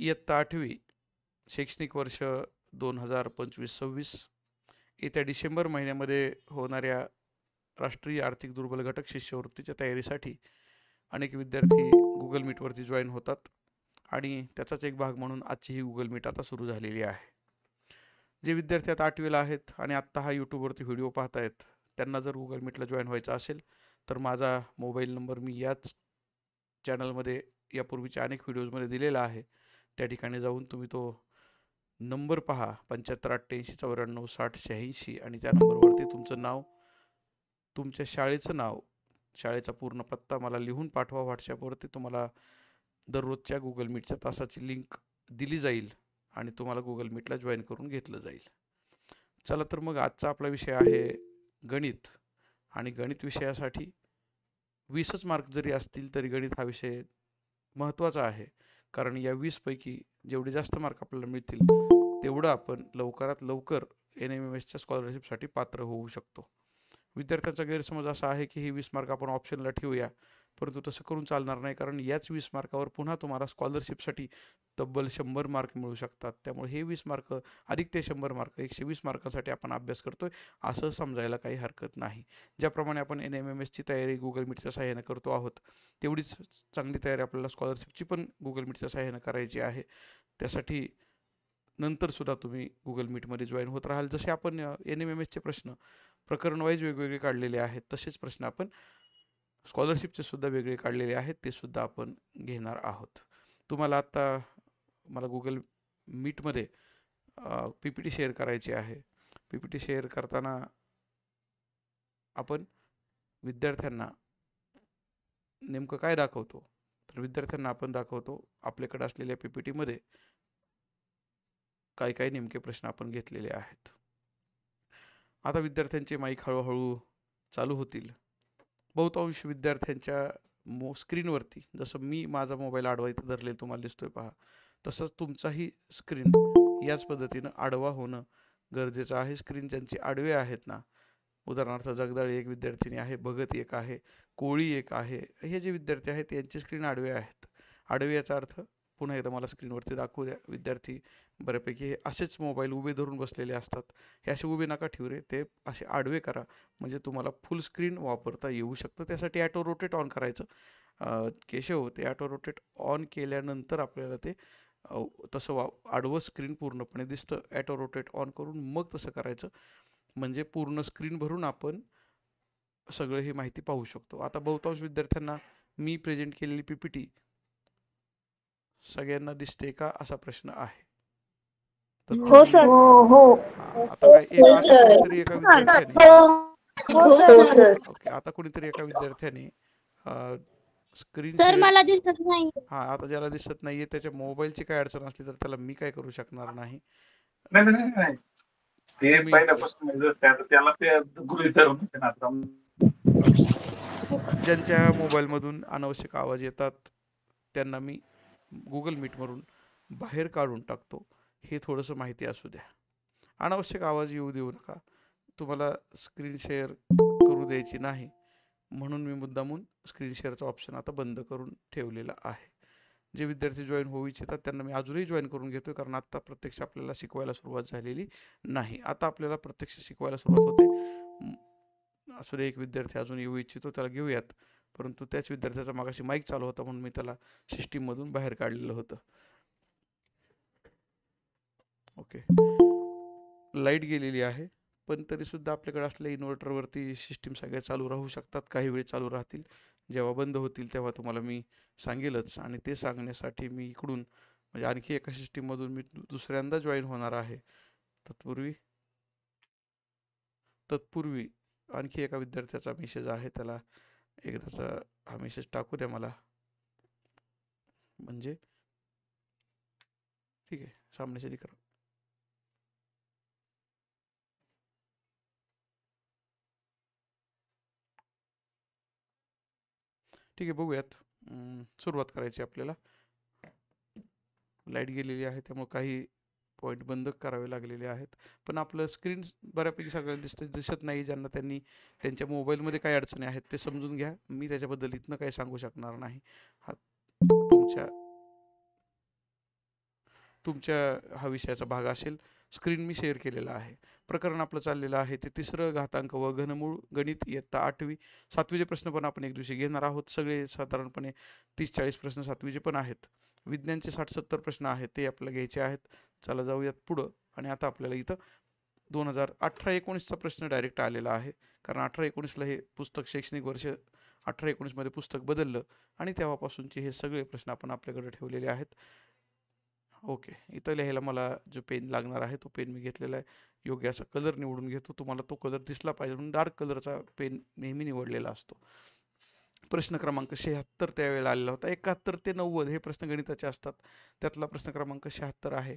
इयत्ता 8वी शैक्षणिक वर्ष 2025-26 येत्या डिसेंबर महिन्यामध्ये होणाऱ्या राष्ट्रीय आर्थिक दुर्बल घटक शिष्यवृत्तीच्या तयारीसाठी अनेक विद्यार्थी गुगल मीटवरती जॉईन होतात आणि त्याचाच एक भाग म्हणून आजची ही गुगल मीट आता सुरू झालेली आहे. जे विद्यार्थी आता 8वीला आहेत आणि आत्ता हा यूट्यूबवरती व्हिडिओ पाहतायत, त्यांना जर गुगल मीटला जॉईन व्हायचं असेल तर माझा मोबाईल नंबर मी याच चॅनलमध्ये यापूर्वीच्या अनेक व्हिडिओजमध्ये दिलेला आहे. त्या ठिकाणी जाऊन तुम्ही तो नंबर पहा 7588946086 आणि त्या नंबरवरती तुमचं नाव, तुमच्या शाळेचं नाव, शाळेचा पूर्ण पत्ता मला लिहून पाठवा. व्हॉट्सॲपवरती तुम्हाला दररोजच्या गुगल मीटच्या तासाची लिंक दिली जाईल आणि तुम्हाला गुगल मीटला जॉईन करून घेतलं जाईल. चला तर मग आजचा आपला विषय आहे गणित. आणि गणित विषयासाठी 20च मार्क जरी असतील तरी गणित हा विषय महत्त्वाचा आहे. कारण या 20 पैकी जेवढे जास्त मार्क आपल्याला मिळतील तेवढं आपण लवकरात लवकर NMMSच्या स्कॉलरशिपसाठी पात्र होऊ शकतो. विद्यार्थ्यांचा गैरसमज असा आहे की हे 20 मार्क आपण ऑप्शनला ठेवूया, परंतु तसं करून चालणार नाही. कारण याच 20 मार्कावर पुन्हा तुम्हाला स्कॉलरशिपसाठी तब्बल 100 मार्क मिळू शकतात. त्यामुळे हे 20 मार्क अधिक ते 100 मार्क 120 मार्कांसाठी आपण अभ्यास करतोय असं समजायला काही हरकत नाही. ज्याप्रमाणे आपण NMMSची तयारी गुगल मीटच्या सहाय्याने करतो आहोत, तेवढीच चांगली तयारी आपल्याला स्कॉलरशिपची पण गुगल मीटच्या सहाय्याने करायची आहे. त्यासाठी नंतर सुद्धा तुम्ही गुगल मीटमध्ये जॉईन होत राहाल. जसे आपण NMMSचे प्रश्न प्रकरण वाईज वेगवेगळे काढलेले आहेत, तसेच प्रश्न आपण स्कॉलरशिपचे सुद्धा वेगळे काढलेले आहेत, ते सुद्धा आपण घेणार आहोत. तुम्हाला आता मला गुगल मीटमध्ये PPT शेअर करायची आहे. PPT शेअर करताना आपण विद्यार्थ्यांना नेमकं काय दाखवतो, तर विद्यार्थ्यांना आपण दाखवतो आपल्याकडे असलेल्या PPTमध्ये काय काय नेमके प्रश्न आपण घेतलेले आहेत. आता विद्यार्थ्यांचे माईक हळूहळू चालू होतील. बहुतांश विद्यार्थ्यांच्या स्क्रीनवरती, जसं मी माझा मोबाईल आडवा इथं धरलेला तुम्हाला दिसतोय पहा, तसंच तुमचाही स्क्रीन याच पद्धतीनं आडवा होणं गरजेचं आहे. स्क्रीन ज्यांचे आडवे आहेत ना, उदाहरणार्थ जगदाळी एक विद्यार्थिनी आहे, भगत एक आहे, कोळी एक आहे, हे जे विद्यार्थी आहेत यांचे स्क्रीन आडवे आहेत. आडवे याचा अर्थ पुन्हा एकदा मला स्क्रीनवरती दाखवू द्या. विद्यार्थी बऱ्यापैकी हे असेच मोबाईल उभे धरून बसलेले असतात. हे असे उभे नका ठेवू रे, ते असे आडवे करा, म्हणजे तुम्हाला फुल स्क्रीन वापरता येऊ शकतं. त्यासाठी ॲटो रोटेट ऑन करायचं. केशव, ते ॲटो रोटेट ऑन केल्यानंतर आपल्याला ते तसं आडवं स्क्रीन पूर्णपणे दिसतं. ॲटो रोटेट ऑन करून मग तसं करायचं, म्हणजे पूर्ण स्क्रीन भरून आपण सगळं ही माहिती पाहू शकतो. आता बहुतांश विद्यार्थ्यांना मी प्रेझेंट केलेली PPT सगळ्यांना दिसते का असा प्रश्न आहे. तर हो सर. आता काय आता कोणीतरी एका विद्यार्थ्याने हो सर. ओके, आता कोणीतरी एका विद्यार्थ्याने स्क्रीन सर शेअर, मला दिसत नाही. आता ज्याला दिसत नाहीये त्याच्या मोबाईलची काय अडचण असली तर त्याला मी काय करू शकणार नाही. नाही नाही नाही, ते पहिल्यापासून त्याला ते गृहीत धरून ज्यांच्या मोबाईलमधून अनावश्यक आवाज येतात त्यांना मी गुगल मीटवरून बाहेर काढून टाकतो. हे थोडंसं माहिती असू द्या. अनावश्यक आवाज येऊ देऊ नका. तुम्हाला स्क्रीन शेअर करू द्यायची नाही, म्हणून मी मुद्दामून स्क्रीन शेअरचा ऑप्शन आता बंद करून ठेवलेला आहे. जे विद्यार्थी जॉईन होऊ इच्छितात त्यांना मी अजूनही जॉईन करून घेतोय, कारण आता प्रत्यक्ष आपल्याला शिकवायला सुरुवात झालेली नाही. आता आपल्याला प्रत्यक्ष शिकवायला सुरुवात होते. असू दे, एक विद्यार्थी अजून येऊ इच्छितो, त्याला घेऊयात. परंतु त्याच विद्यार्थ्याचा मागाशी माईक चालू होता म्हणून मी त्याला सिस्टीममधून बाहेर काढलेलं होतं. ओके, लाईट गेलेली आहे, पण तरीसुद्धा आपल्याकडे असलेल्या इन्व्हर्टरवरती सिस्टीम सगळ्या चालू राहू शकतात. काही वेळ चालू राहतील, जेव्हा बंद होतील तेव्हा तुम्हाला मी सांगेलच. आणि ते सांगण्यासाठी मी इकडून म्हणजे आणखी एका सिस्टीममधून मी दुसऱ्यांदा जॉईन होणार आहे. तत्पूर्वी आणखी एका विद्यार्थ्याचा मेसेज आहे, त्याला एकदाचा हा मेसेज टाकू द्या मला, म्हणजे ठीक आहे, सामने करा. ठीक आहे, बघूयात. सुरुवात करायची आपल्याला. लाईट गेलेली आहे त्यामुळे काही पॉईंट बंद करावे लागलेले आहेत, पण आपलं स्क्रीन बऱ्यापैकी सगळ्यांना दिसत नाही. ज्यांना त्यांनी त्यांच्या मोबाईलमध्ये काय अडचणी आहेत ते समजून घ्या. मी त्याच्याबद्दल इथनं काही सांगू शकणार नाही. हा तुमच्या तुमच्या हा विषयाचा भाग असेल. स्क्रीन मी शेअर केलेला आहे. प्रकरण आपलं चाललेलं आहे ते तिसरं घातांक व घनमूळ गणित इयत्ता 8वी. 7वीचे प्रश्न पण आपण एक दिवशी घेणार आहोत. सगळे साधारणपणे 30-40 प्रश्न 7वीचे पण आहेत. विज्ञानचे 60-70 प्रश्न आहेत ते आपल्याला घ्यायचे आहेत. चला जाऊयात पुढं. आणि आता आपल्याला इथं 2018-19चा प्रश्न डायरेक्ट आलेला आहे, कारण 18-19ला हे पुस्तक शैक्षणिक वर्ष 18-19 मध्ये पुस्तक बदललं आणि तेव्हापासूनचे हे सगळे प्रश्न आपण आपल्याकडे ठेवलेले आहेत. ओके, इथं लिहायला मला जो पेन लागणार आहे तो पेन मी घेतलेला आहे. योग्य असा कलर निवडून घेतो. तुम्हाला तो कलर दिसला पाहिजे म्हणून डार्क कलरचा पेन नेहमी निवडलेला असतो. प्रश्न क्रमांक 76 त्यावेळेला आलेला होता. 71 ते 90 हे प्रश्न गणिताचे असतात. त्यातला प्रश्न क्रमांक 76 आहे.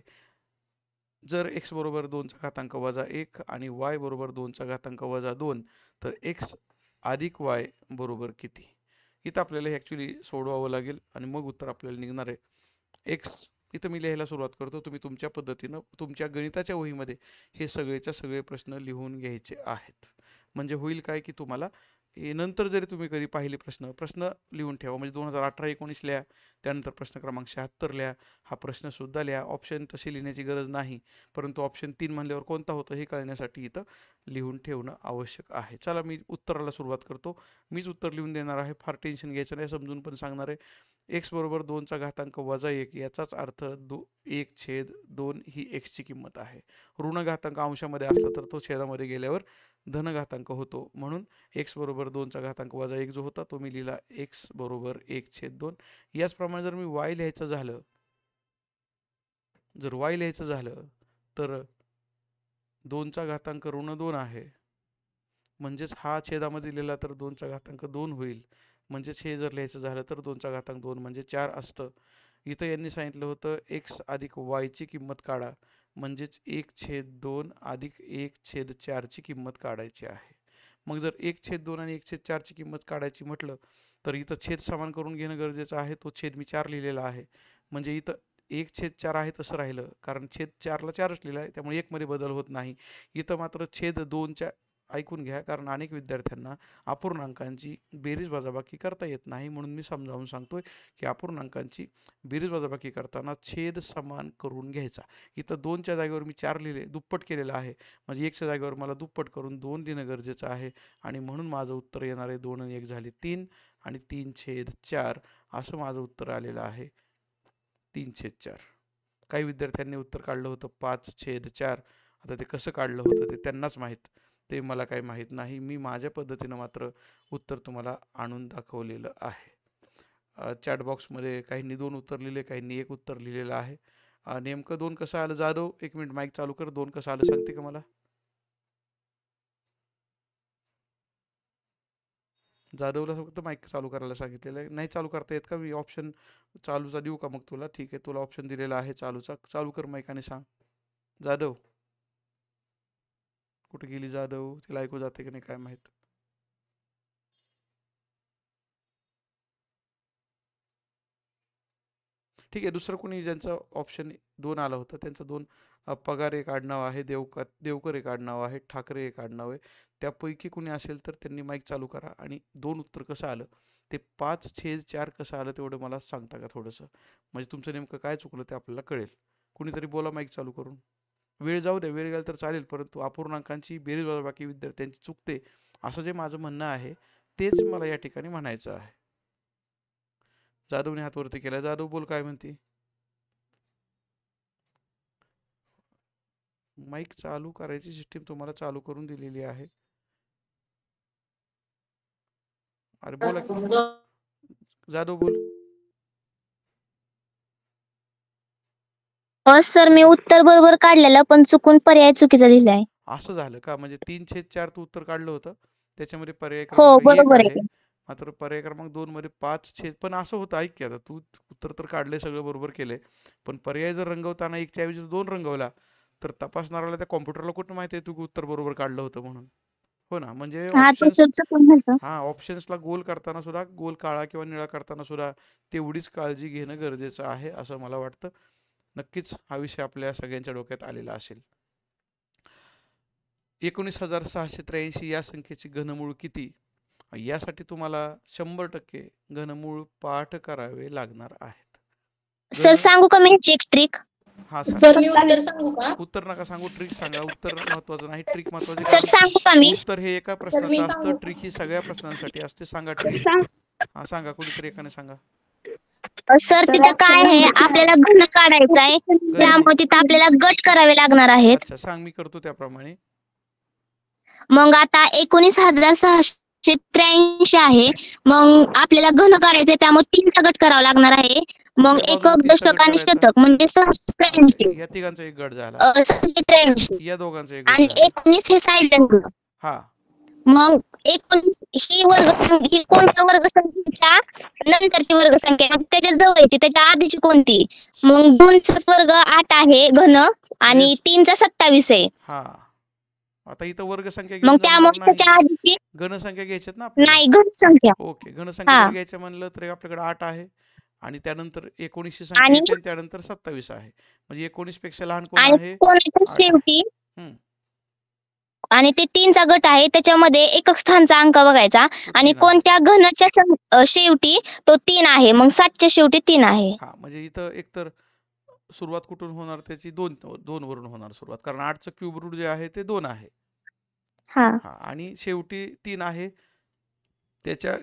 जर x बरोबर 2चा घातांक वजा 1 आणि y बरोबर 2चा घातांक वजा 2 तर x अधिक y बरोबर किती? इथं आपल्याला हे ॲक्च्युली सोडवावं लागेल आणि मग उत्तर आपल्याला निघणार आहे. x इथं मी लिहायला सुरुवात करतो. तुम्ही तुमच्या पद्धतीनं तुमच्या गणिताच्या वहीमध्ये हे सगळेच्या सगळे प्रश्न लिहून घ्यायचे आहेत. म्हणजे होईल काय की तुम्हाला नंतर जरी तुम्ही कधी पाहिले प्रश्न लिहून ठेवा. म्हणजे 2018-19 लिहा, त्यानंतर प्रश्न क्रमांक 76 लिहा, हा प्रश्न सुद्धा लिहा. ऑप्शन तशी लिहिण्याची गरज नाही, परंतु ऑप्शन 3 म्हणल्यावर कोणता होता हे कळण्यासाठी इथं लिहून ठेवणं आवश्यक आहे. चला मी उत्तराला सुरुवात करतो. मीच उत्तर लिहून देणार आहे, फार टेन्शन घ्यायचं नाही, समजून पण सांगणार आहे. x बरोबर 2चा घातांक वजा 1 याचाच अर्थ 1/2 ही x ची किंमत आहे. ऋण घातांक अंशामध्ये असला तर तो छेदामध्ये गेल्यावर धन घातांक होतो. म्हणून x बरोबर 2चा घातांक वजा 1 जो होता तो मी लिहिला x बरोबर 1/2. याचप्रमाणे जर मी y लिहायचं झालं, जर y लिहायचं झालं तर 2चा घातांक ऋण 2 आहे, म्हणजेच हा छेदामध्ये लिहिला तर 2चा घातांक 2 होईल. म्हणजेच हे जर लिहायचं झालं तर 2चा घातांक 2 म्हणजे 4 असतं. इथं यांनी सांगितलं होतं x अधिक y ची किंमत काढा, म्हणजेच 1/2 अधिक 1/4 ची किंमत काढायची आहे. मग जर 1/2 आणि 1/4 ची किंमत काढायची म्हटलं तर इथं छेद समान करून घेणं गरजेचं आहे. तो छेद मी 4 लिहिलेला आहे. म्हणजे इथं 1/4 आहे तसं राहिलं, कारण छेद 4ला 4च लिहिला आहे, त्यामुळे 1 मध्ये बदल होत नाही. इथं मात्र छेद 2च्या ऐकून घ्या, कारण अनेक विद्यार्थ्यांना अपूर्णांकांची बेरीज वजाबाकी करता येत नाही. म्हणून मी समजावून सांगतोय की अपूर्णांकांची बेरीज वजाबाकी करताना छेद समान करून घ्यायचा. इथं 2च्या जागेवर मी 4 लिहिले, दुप्पट केलेलं आहे. म्हणजे 1च्या जागेवर मला दुप्पट करून 2 लिहिणं गरजेचं आहे आणि म्हणून माझं उत्तर येणार आहे 2 आणि 1 झाले 3 आणि 3/4 असं माझं उत्तर आलेलं आहे 3/4. काही विद्यार्थ्यांनी उत्तर काढलं होतं 5/4. आता ते कसं काढलं होतं ते त्यांनाच माहीत, ते मला काही माहीत नाही. मी माझ्या पद्धतीनं मात्र उत्तर तुम्हाला आणून दाखवलेलं आहे. चॅट बॉक्समध्ये काहींनी 2 उत्तर लिहिले, काहींनी 1 उत्तर लिहिलेलं आहे. नेमकं 2 कसं आलं जाधव? 1 मिनिट माईक चालू कर. 2 कसं आलं सांगते का मला? जाधवला फक्त माईक चालू करायला सांगितलेलं आहे. नाही चालू करता येत का? मी ऑप्शन चालूचा देऊ का मग तुला? ठीक आहे, तुला ऑप्शन दिलेला आहे चालूचा. चालू कर माईक आणि सांग. जाधव कुठे गेली? जाधव तिला ऐकू जाते की नाही काय माहित. ठीक आहे, दुसरं कोणी ज्यांचा ऑप्शन 2 आला होता त्यांचं 2 पगार एक आडनाव आहे, देवकर एक आडनाव आहे, ठाकरे एक आडनाव आहे. त्यापैकी कोणी असेल तर त्यांनी माईक चालू करा आणि 2 उत्तर कसं आलं ते 5/4 कसं आलं तेवढं मला सांगता का थोडंसं? म्हणजे तुमचं नेमकं काय चुकलं ते आपल्याला कळेल. कुणीतरी बोला माईक चालू करून. वेळ जाऊ द्या, वेळ गेला तर चालेल, परंतु अपूर्णांकांची बेरीज वजाबाकी विद्यार्थ्यांची चुकते असं जे माझं म्हणणं आहे तेच मला या ठिकाणी म्हणायचं आहे. जाधवने हात वरती केला. जाधव बोल, काय म्हणते? माईक चालू करायची सिस्टीम तुम्हाला चालू करून दिलेली आहे. अरे बोला की. जाधव बोल. सर मी उत्तर बरोबर काढलेलं पण चुकून पर्याय चुकीचा लिहिलाय. असं झालं का? म्हणजे 3/4 तू उत्तर काढलं होतं, त्याच्यामध्ये पर्याय हो क्रमांक 1 बरोबर आहे, आहे. मात्र पर्याय क्रमांक 2 मध्ये 5 पण असं होतं. ऐक की, आता तू उत्तर तर काढलंय, सगळं बरोबर केलंय, पण पर्याय जर रंगवताना 1च्या ऐवजी 2 रंगवला तर तपासणाऱ्याला त्या कॉम्प्युटरला कुठं माहिती आहे तू उत्तर बरोबर काढलं होतं म्हणून? हो ना, म्हणजे हा तो ऑप्शन्स, सर चुकून झालं. हां, ऑप्शन्सला गोल करताना सुद्धा, गोल काळा किंवा निळा करताना सुद्धा तेवढीच काळजी घेणं गरजेचं आहे असं मला वाटतं. नक्कीच हा विषय आपल्या सगळ्यांच्या डोक्यात आलेला असेल. 19,683 या संख्येची घनमूळ किती? यासाठी तुम्हाला 100% घनमूळ पाठ करावे लागणार आहेत. सर सांगू का मी ह्याची एक ट्रिक? हा सांगा. सर मी उत्तर सांगू का? उत्तर नका सांगू, ट्रिक सांगा. उत्तर महत्वाचं नाही, ट्रिक महत्वाची. सर कारण सांगू का मी? उत्तर हे एका सर मी प्रश्नाचं असतं, सांगू ट्रिक का? ही सगळ्या प्रश्नांसाठी असते. सांगा ट्रिक. हा सांगा, कोणीतरी एकाने सांगा. सर तिथं काय आहे, आपल्याला घन काढायचं आहे, घन. त्यामुळे तिथं आपल्याला गट करावे लागणार आहेत. अच्छा सांग, मी करतो त्याप्रमाणे. मग आता 19,683 आहे. मग आपल्याला घन काढायचंय, त्यामुळे 3चा गट करावा लागणार आहे. मग उजव्या एकक, बाजूला 3चा गट दशक आणि करायचा. शतक म्हणजे 683. या तिघांचा एक गट झाला, 683 या दोघांचा एक गट आणि झाला. 19 हे साईडला. हा मग 19 ही ही कोणत्या वर्गसंख्येच्या नंतरची वर्गसंख्या, मग त्याच्या जवळची, त्याच्या आधीची कोणती? मग 2चा वर्ग 8 आहे घन आणि 3चा 27 आहे. हा आता इथं वर्गसंख्या मग घेऊन जमणार त्यामुळे त्याच्या नाही, आधीची घनसंख्या घ्यायच्यात ना आपल्याला. नाही, घनसंख्या. ओके, घनसंख्या हा. जर घ्यायचं म्हणलं तर आपल्याकडे 8 आहे आणि त्यानंतर 19ची संख्या आणि येते आणि त्यानंतर 27 आहे. म्हणजे 19 पेक्षा लहान कोण आणि आहे? कोणाच्या 8. शेवटी हम्म. आणि ते 3चा गट आहे, त्याच्यामध्ये एकक स्थानचा अंक बघायचा तो आणि 3 आहे. कोणत्या घनाच्या शेवटी तो 3 आहे. मग 7च्या शेवटी 3 आहे. हा म्हणजे इथं एकतर सुरुवात कुठून होणार, त्याची 2 वरून होणार सुरुवात, कारण 8चं क्यूब रूट जे आहे ते 2 आहे. हा. हा आणि शेवटी 3 आहे. त्याच्या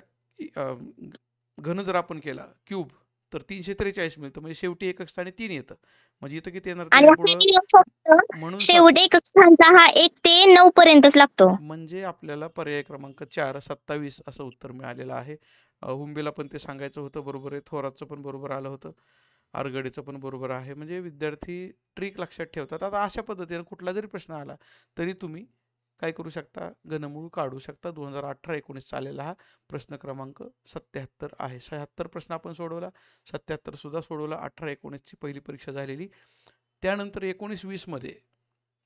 घन जर आपण केला क्यूब तर 343 मिळतं, म्हणजे शेवटी एकक स्थानी 3 येतं. म्हणजे इथं किती येणार आणि त्याच्या पुढं? फक्त म्हणून शेवटी एकक स्थानचा हा 1 ते 9 पर्यंतच लागतो. म्हणजे आपल्याला पर्याय क्रमांक 4 27 असं उत्तर मिळालेलं आहे. हुंबेला पण ते सांगायचं होतं, बरोबर आहे. थोरातचं पण बरोबर आलं होतं, आरगडेचं पण बरोबर आहे. म्हणजे विद्यार्थी ट्रिक लक्षात ठेवतात. आता अशा पद्धतीने कुठला जरी प्रश्न आला तरी तुम्ही काय करू शकता, घनमूळ काढू शकता. 2018-19 चालेला हा प्रश्न क्रमांक 77 आहे. 76 प्रश्न आपण सोडवला, 77 सुद्धा सोडवला. 18-19ची पहिली परीक्षा झालेली. त्यानंतर 19-20 मध्ये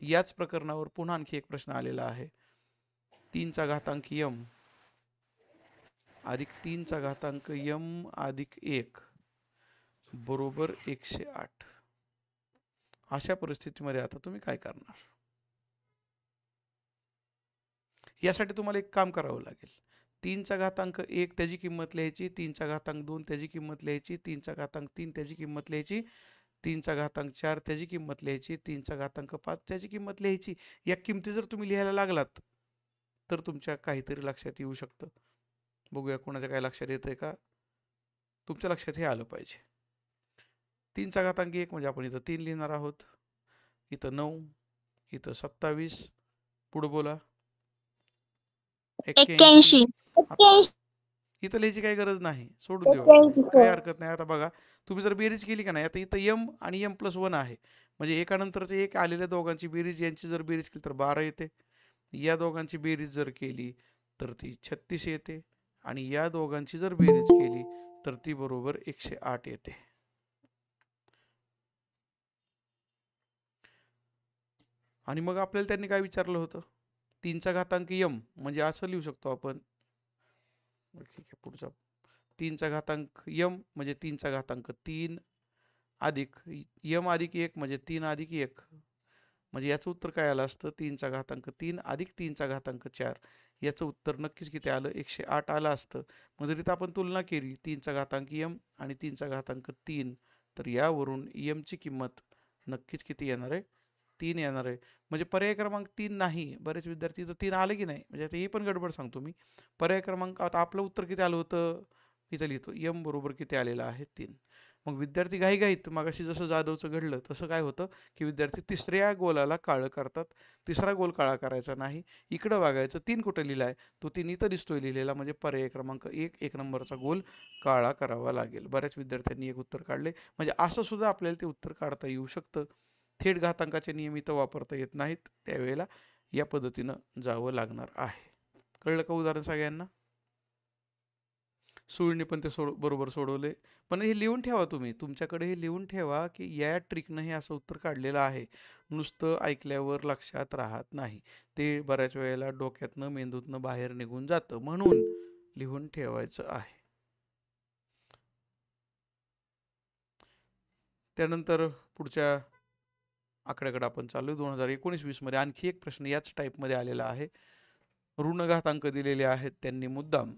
याच प्रकरणावर पुन्हा आणखी एक प्रश्न आलेला आहे. 3चा घातांक m अधिक 3चा घातांक m अधिक 1 बरोबर 108. अशा परिस्थितीमध्ये आता तुम्ही काय करणार? यासाठी तुम्हाला एक काम करावं लागेल. 3चा घातांक 1 त्याची किंमत लिहायची, 3चा घातांक 2 त्याची किंमत लिहायची, 3चा घातांक 3 त्याची किंमत लिहायची, 3चा घातांक 4 त्याची किंमत लिहायची, 3चा घातांक 5 त्याची किंमत लिहायची. या किमती जर तुम्ही लिहायला लागलात तर तुमच्या काहीतरी लक्षात येऊ शकतं. बघूया कोणाच्या काय लक्षात येतंय का. तुमच्या लक्षात हे आलं पाहिजे. 3चा घातांक 1 म्हणजे आपण इथं 3 लिहिणार आहोत, इथं 9, इथं 27, पुढे बोला 81. इथं लिहायची काही गरज नाही, सोडून देऊ आपण, काही हरकत नाही. आता बघा तुम्ही जर बेरीज केली का नाही, आता इथं m आणि m+1 आहे, म्हणजे एकानंतरचं एक आलेल्या दोघांची बेरीज, यांची जर बेरीज केली तर 12 येते. या दोघांची बेरीज जर केली तर ती 36 येते आणि या दोघांची जर बेरीज केली तर ती बरोबर 108 येते. आणि मग आपल्याला त्यांनी काय विचारलं होतं, 3चा घातांक m म्हणजे असं लिहू शकतो आपण. ठीक आहे, पुढचा 3चा घातांक m म्हणजे 3चा घातांक 3 अधिक m अधिक 1 म्हणजे 3 अधिक 1, म्हणजे याचं उत्तर काय आलं असतं, 3चा घातांक 3 अधिक 3चा घातांक 4. याचं उत्तर नक्कीच किती आलं, 108 आलं असतं. मग जर इथं आपण तुलना केली 3चा घातांक m आणि 3चा घातांक 3, तर यावरून m ची किंमत नक्कीच किती येणार आहे, 3 येणार आहे. म्हणजे पर्याय क्रमांक 3 नाही. बरेच विद्यार्थी इथं 3 आलं की नाही, म्हणजे आता हे पण गडबड सांगतो मी. पर्याय क्रमांक, आता आपलं उत्तर किती आलं होतं, इथं लिहितो m बरोबर किती आलेलं आहे, 3. मग विद्यार्थी घाईघाईत, मगाशी जसं जाधवचं घडलं तसं काय होतं की विद्यार्थी तिसऱ्या गोलाला काळं करतात. तिसरा गोल काळा करायचा नाही, इकडं बघायचं 3 कुठं लिहिला आहे, तो 3 इथं दिसतोय लिहिलेला, म्हणजे पर्याय क्रमांक 1 नंबरचा गोल काळा करावा लागेल. बऱ्याच विद्यार्थ्यांनी एक उत्तर काढले. म्हणजे असं सुद्धा आपल्याला ते उत्तर काढता येऊ शकतं. थेट घातांकाचे नियम इथं वापरता येत नाहीत, त्यावेळेला या पद्धतीनं जावं लागणार आहे. कळलं का उदाहरण सगळ्यांना? सुळीने पण ते बरोबर सोडवले. पण हे लिहून ठेवा तुम्ही, तुमच्याकडे हे लिहून ठेवा की या ट्रिकनं हे असं उत्तर काढलेलं आहे. नुसतं ऐकल्यावर लक्षात राहत नाही, ते बऱ्याच वेळेला डोक्यातनं मेंदूतनं बाहेर निघून जातं, म्हणून लिहून ठेवायचं आहे. त्यानंतर पुढच्या आकड्याकडे आपण चालू. 2019-20 मध्ये आणखी एक प्रश्न याच टाईपमध्ये आलेला आहे. ऋण घातांक दिलेले आहेत त्यांनी मुद्दाम,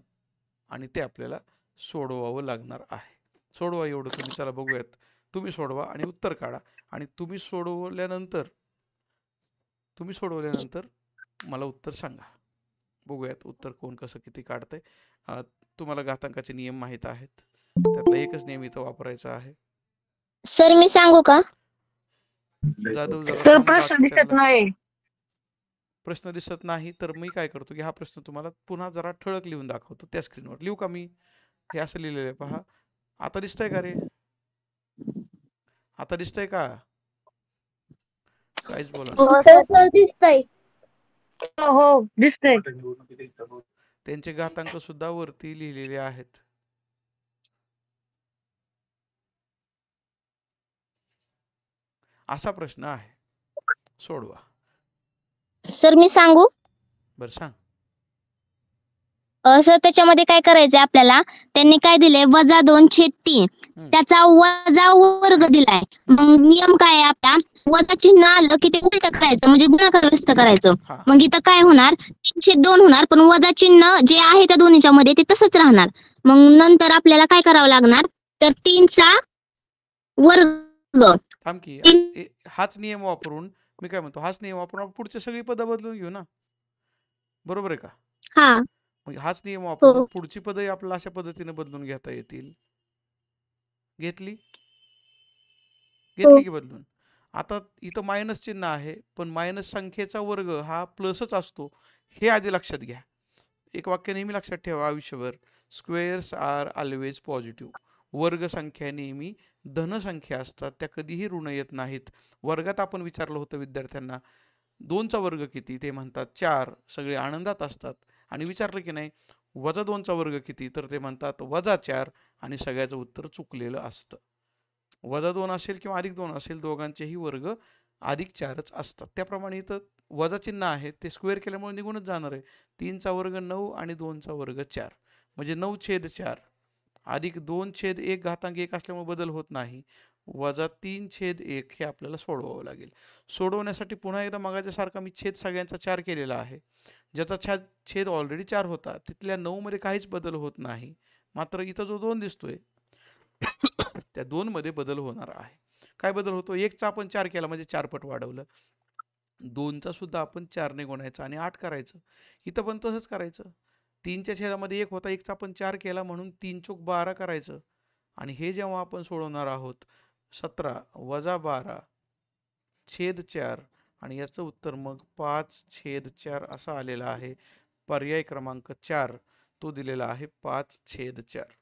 आणि ते आपल्याला सोडवावं लागणार आहे. सोडवा एवढं तुम्ही, चला बघूयात तुम्ही सोडवा आणि उत्तर काढा. आणि तुम्ही सोडवल्यानंतर मला उत्तर सांगा. बघूयात उत्तर कोण कसं किती काढतंय. तुम्हाला घातांकाचे नियम माहीत आहेत. त्यातला एकच नियम इथं वापरायचा आहे. सर मी सांगू का? जाधव जरा सर थांबा प्रश्न दिसत चॅनलला. नाही. प्रश्न दिसत नाही तर मी काय करतो की हा प्रश्न तुम्हाला पुन्हा जरा ठळक लिहून दाखवतो त्या स्क्रीनवर. लिहू का मी? हे असं लिहिलेलं आहे पहा. आता दिसतंय का रे? आता दिसतंय का? काहीच बोला ना. हो सर दिसतंय. हो हो दिसतंय. त्यांचे घातांक सुद्धा वरती लिहिलेले आहेत. असा प्रश्न आहे. सोडवा. सर मी सांगू? बरं सांग. सर त्याच्यामध्ये काय करायचंय आपल्याला, त्यांनी काय दिलंय -2/3 त्याचा वजा वर्ग दिलाय. मग नियम काय आहे आपला, वजा चिन्ह आलं की ते उलट करायचं म्हणजे गुणाकार व्यस्त करायचं. हा मग इथं काय होणार, 3/2 होणार, पण वजा चिन्ह जे आहे त्या दोन्हीच्या मध्ये ते तसंच राहणार. मग नंतर आपल्याला काय करावं लागणार, तर 3चा वर्ग. थांब की. हाच नियम वापरून मी काय म्हणतो, हाच नियम वापरून आपण पुढचे सगळी पदं बदलून घेऊ ना. बरोबर आहे का? हा म्हणजे हाच नियम हो वापरून पुढची पदही आपल्याला अशा पद्धतीने बदलून घेता येतील. घेतली हो की बदलून. आता इथं मायनस चिन्ह आहे, पण मायनस संख्येचा वर्ग हा प्लसच असतो, हे आधी लक्षात घ्या. एक वाक्य नेहमी लक्षात ठेवा आयुष्यभर, स्क्वेअर्स आर ऑलवेज पॉझिटिव्ह. वर्ग संख्या नेहमी धनसंख्या असतात, त्या कधीही ऋण येत नाहीत. वर्गात आपण विचारलं होतं विद्यार्थ्यांना 2चा वर्ग किती, ते म्हणतात 4. सगळे आनंदात असतात. आणि विचारलं की नाही -2चा वर्ग किती, तर ते म्हणतात -4. आणि सगळ्याचं उत्तर चुकलेलं असतं. -2 असेल किंवा +2 असेल, दोघांचेही वर्ग +4च असतात. त्याप्रमाणे इथं वजा चिन्ह आहे ते स्क्वेअर केल्यामुळे निघूनच जाणार आहे. 3चा वर्ग 9 आणि 2चा वर्ग 4 म्हणजे 9/4 +2/1 घातांक 1 असल्यामुळे बदल होत नाही. -3/1 हे आपल्याला सोडवावं लागेल. सोडवण्यासाठी पुन्हा एकदा मगाच्या सारखा मी छेद सगळ्यांचा 4 केलेला आहे. ज्याचा छेद ऑलरेडी 4 होता तिथल्या 9 मध्ये काहीच बदल होत नाही. मात्र इथं जो 2 दिसतोय त्या 2 मध्ये बदल होणार आहे. काय बदल होतो? 1चा आपण 4 केला म्हणजे 4 पट वाढवलं. 2चा सुद्धा आपण 4 ने गुणायचं आणि 8 करायचं. इथं पण तसंच करायचं. 3च्या छेदामध्ये 1 होता, 1चा आपण 4 केला म्हणून 3 चोक 12 करायचं. आणि हे जेव्हा आपण सोडवणार आहोत 17 - 12 छेद 4 आणि याचं उत्तर मग 5/4 असं आलेलं आहे. पर्याय क्रमांक 4 तो दिलेला आहे 5/4.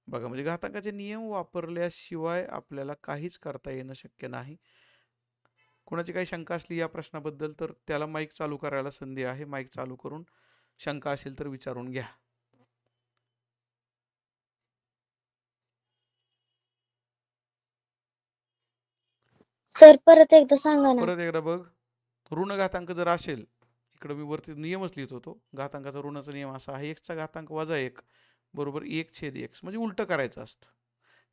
बघा म्हणजे घातांकाचे नियम वापरल्याशिवाय आपल्याला काहीच करता येणं शक्य नाही. कोणाची काही शंका असली या प्रश्नाबद्दल तर त्याला माईक चालू करायला संधी आहे. माईक चालू करून शंका असेल तर विचारून घ्या. सर परत एकदा सांगा ना. परत एकदा बघ, ऋण घातांक जर असेल, इकडं मी वरती नियमच लिहित होतो. घातांकाचा ऋणाचा नियम असा आहे, x चा घातांक -1 बरोबर 1/x म्हणजे उलटं करायचं असतं.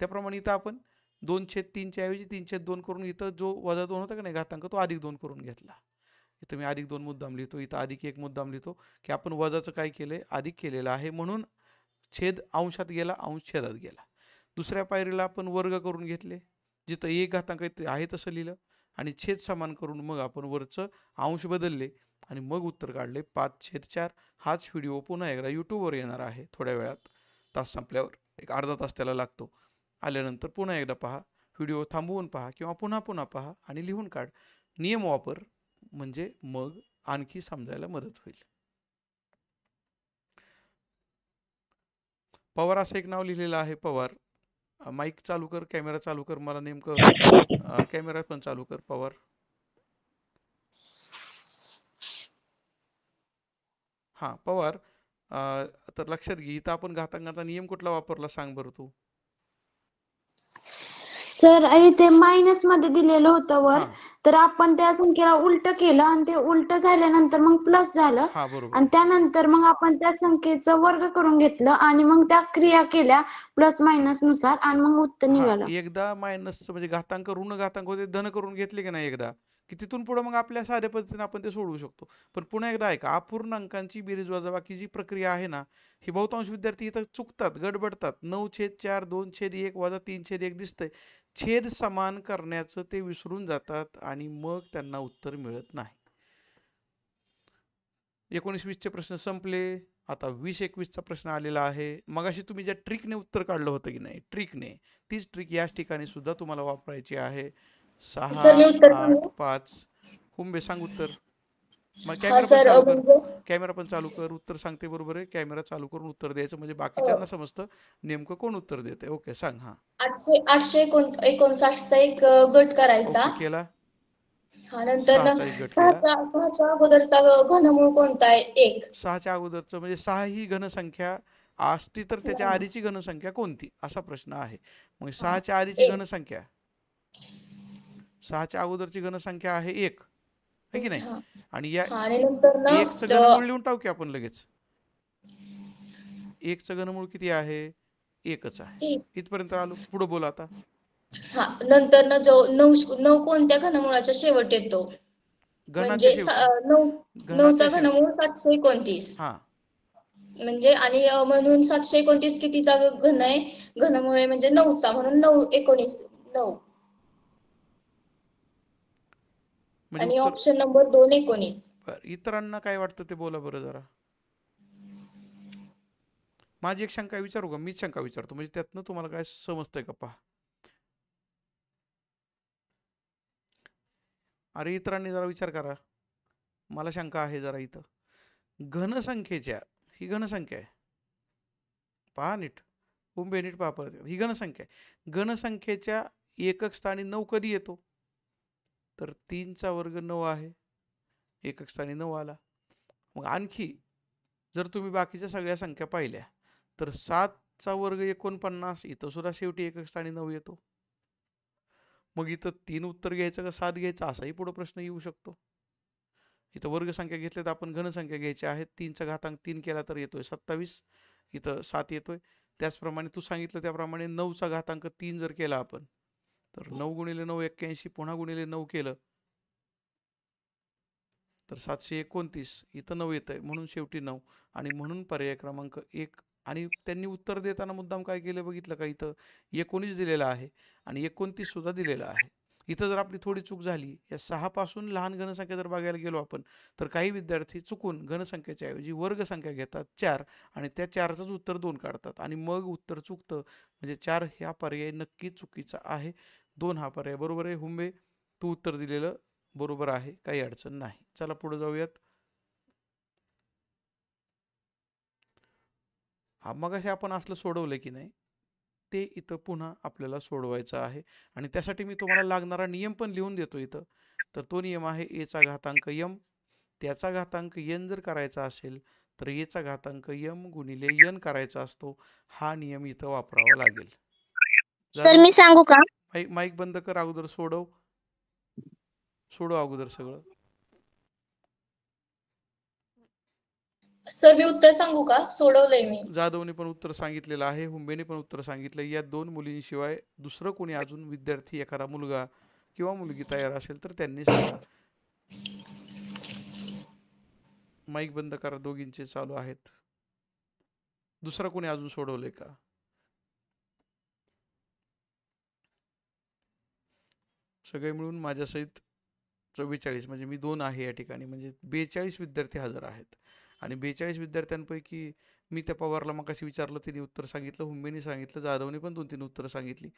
त्याप्रमाणे इथं आपण 2/3 च्या ऐवजी 3/2 करून इथं जो -2 होता का नाही घातांक, तो +2 करून घेतला. इथं मी +2 मुद्दाम लिहितो, इथं +1 मुद्दाम लिहितो की आपण वजाचं काय केलंय, अधिक केलेलं आहे म्हणून छेद अंशात गेला, अंश छेदात गेला. दुसऱ्या पायरीला आपण वर्ग करून घेतले, जिथं 1 घातांक आहे तसं लिहिलं आणि छेद समान करून मग आपण वरचं अंश बदलले आणि मग उत्तर काढले 5/4. हाच व्हिडिओ पुन्हा एकदा यूट्यूबवर येणार आहे थोड्या वेळात. तास संपल्यावर एक अर्धा तास त्याला लागतो. आल्यानंतर पुन्हा एकदा पहा, व्हिडिओ थांबवून पहा किंवा पुन्हा पहा आणि लिहून काढ. नियम वापर, म्हणजे मग आणखी समजायला मदत होईल. पवार असं एक नाव लिहिलेलं आहे, पवार. माईक चालू कर, कॅमेरा चालू कर, मला नेमकं कॅमेरा पण चालू कर पवार. हां पवार, तर लक्षात घे इथं आपण घातांकाचा नियम कुठला वापरला सांग बरं तू. सर इथे मायनस मध्ये दिलेलं होतं वर, हां तर आपण त्या संख्येला उलट केलं आणि ते उलट झाल्यानंतर मग प्लस झालं हां बरोबर आणि आहे. त्यानंतर मग आपण त्या संख्येचं वर्ग करून घेतलं आणि मग त्या क्रिया केल्या प्लस मायनस नुसार आणि मग उत्तर हां निघालं. एकदा मायनसचं म्हणजे घातांक ऋण घातांक होते धन करून घेतले की नाही एकदा, की तिथून पुढे मग आपल्या साध्या पद्धतीने आपण ते सोडवू शकतो. पण पुन्हा एकदा ऐका, अपूर्णांकांची बेरीज वजाबाकी जी प्रक्रिया आहे ना, ही बहुतांश विद्यार्थी इथं चुकतात, गडबडतात. 9/4 2/1 वजा 3/1 दिसतंय, छेद समान करण्याचं ते विसरून जातात आणि मग त्यांना उत्तर मिळत नाही. 19-20चे प्रश्न संपले. आता 20-21चा प्रश्न आलेला आहे. मगाशी तुम्ही ज्या ट्रिकने उत्तर काढलं होतं की नाही, ट्रिकने, तीच ट्रिक याच ठिकाणी सुद्धा तुम्हाला वापरायची आहे. 6 सर मी उत्तर 8 सांगू? 5. हुंबे सांग उत्तर. मग हा सर म्हणजे कॅमेरा पण चालू कर. उत्तर सांगते बरोबर आहे. कॅमेरा चालू करून उत्तर द्यायचं, म्हणजे अ, बाकीच्यांना समजतं नेमकं कोण उत्तर देते. ओके, सांग. हा, 859चा एक गट करायचा. ओके, केला. हा नंतर 6चा एक गट केला. सहाच्या अगोदरचा घनमूळ कोणता आहे? 1. 6च्या अगोदरचं म्हणजे 6 ही घनसंख्या असती तर त्याच्या आधीची घनसंख्या कोणती, असा प्रश्न आहे. मग 6च्या आधीची 1. घनसंख्या, 6च्या अगोदरची घनसंख्या आहे 1, है की नाही? हा आणि या हा आणि नंतर ना 1चं घनमूळ लिहून टाकू की आपण लगेच. 1चं घनमूळ किती आहे? 1च आहे. 1. इथपर्यंत आलो. पुढे बोल आता. हा नंतर ना जो 9 कोणत्या घनमुळाच्या शेवट येतो? घनाच्या म्हणजे शेवटी. 9चा घनाच्या शेवटी. घनमूळ 729. हा, म्हणजे आणि म्हणून 729 कितीचा घन आहे? घनमूळ आहे म्हणजे 9चा, म्हणून 19. म्हणजे आणि उत्तर. Option number 2 19. इतरांना काय वाटतं ते बोला बरं जरा. माझी एक शंका विचारू का? मीच शंका विचारतो, म्हणजे त्यातनं तुम्हाला काय समजतंय का पहा. अरे इतरांनी जरा विचार करा, मला शंका आहे जरा इथं. घनसंख्येच्या, ही घनसंख्या आहे, पहा नीट, उंबे नीट पहा परत, ही घनसंख्या आहे. घनसंख्येच्या एकक स्थानी 9 कधी येतो? तर 3चा वर्ग 9 आहे, एकक स्थानी 9 आला. मग आणखी जर तुम्ही बाकीच्या सगळ्या संख्या पाहिल्या तर 7चा वर्ग 49, इथं सुद्धा शेवटी एकक स्थानी 9 येतो. मग इथं 3 उत्तर घ्यायचं का 7 घ्यायचं, असाही पुढे प्रश्न येऊ शकतो. इथं वर्गसंख्या घेतल्या तर आपण घनसंख्या घ्यायच्या आहेत. 3चा घातांक 3 केला तर येतोय 27, इथं 7 येतोय. त्याचप्रमाणे तू सांगितलं त्याप्रमाणे 9चा घातांक 3 जर केला आपण, तर 9 गुणिले 9 81, पुन्हा गुणिले 9 केलं तर 729, इथं 9 येतंय, म्हणून शेवटी 9. आणि म्हणून पर्याय क्रमांक 1. आणि त्यांनी उत्तर देताना मुद्दाम काय केलं बघितलं का? इथं 19 दिलेलं आहे आणि 29 सुद्धा दिलेलं आहे. इथं जर आपली थोडी चूक झाली, या 6 पासून लहान घनसंख्या जर बघायला गेलो आपण, तर काही विद्यार्थी चुकून घनसंख्येच्या ऐवजी वर्गसंख्या घेतात 4, आणि त्या 4चंच उत्तर 2 काढतात आणि मग उत्तर चुकतं. म्हणजे 4 हा पर्याय नक्की चुकीचा आहे. 2 हा पर्याय बरोबर आहे. हुंबे, तू उत्तर दिलेलं बरोबर आहे, काही अडचण नाही. चला पुढे जाऊयात. हा मगाशी आपण असलं सोडवलं की नाही, ते इथं पुन्हा आपल्याला सोडवायचं आहे. आणि त्यासाठी मी तुम्हाला लागणारा नियम पण लिहून देतो इथं. तर तो नियम आहे एचा घातांक यम, त्याचा घातांक n जर करायचा असेल तर एचा घातांक m गुणिले n करायचा असतो. हा नियम इथं वापरावा लागेल. सर मी सांगू का? माईक बंद कर, अगोदर सोडव अगोदर सगळं. सर मी उत्तर सांगू का? सोडवलंय मी. जाधवने पण उत्तर सांगितलेलं आहे, हुंबेने पण उत्तर सांगितलं. या 2 मुलींशिवाय दुसरं कोणी अजून विद्यार्थी, एखादा मुलगा किंवा मुलगी तयार असेल तर त्यांनी सांगा. माईक बंद करा, दोघींचे चालू आहेत. दुसरं कोणी अजून सोडवलंय का? सगळे मिळून माझ्यासहित 44, म्हणजे मी 2 आहे या ठिकाणी, म्हणजे 42 विद्यार्थी हजर आहेत. आणि 42 विद्यार्थ्यांपैकी मी त्या पवारला मगाशी विचारलं, तिने उत्तर सांगितलं, हुंबेने सांगितलं, जाधवने पण 2-3 उत्तरं सांगितली.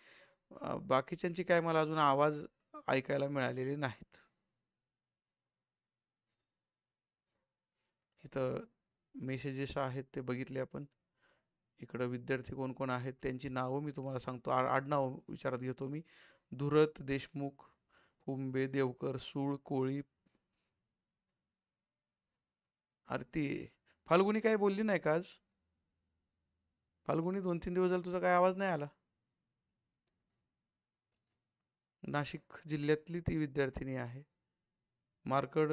बाकीच्यांची काय मला अजून आवाज ऐकायला मिळालेले नाहीत. इथं मेसेजेस आहेत ते बघितले आपण. इकडं विद्यार्थी कोण कोण आहेत त्यांची नावं मी तुम्हाला सांगतो. आडनाव विचारात घेतो मी. धुरत, देशमुख, हुंबे, देवकर, सूळ, कोळी. अरे ती फाल्गुनी काय बोलली नाही का आज? फाल्गुनी 2-3 दिवस झाले तुझा काय आवाज नाही आला. नाशिक जिल्ह्यातली ती विद्यार्थिनी आहे. मार्कड,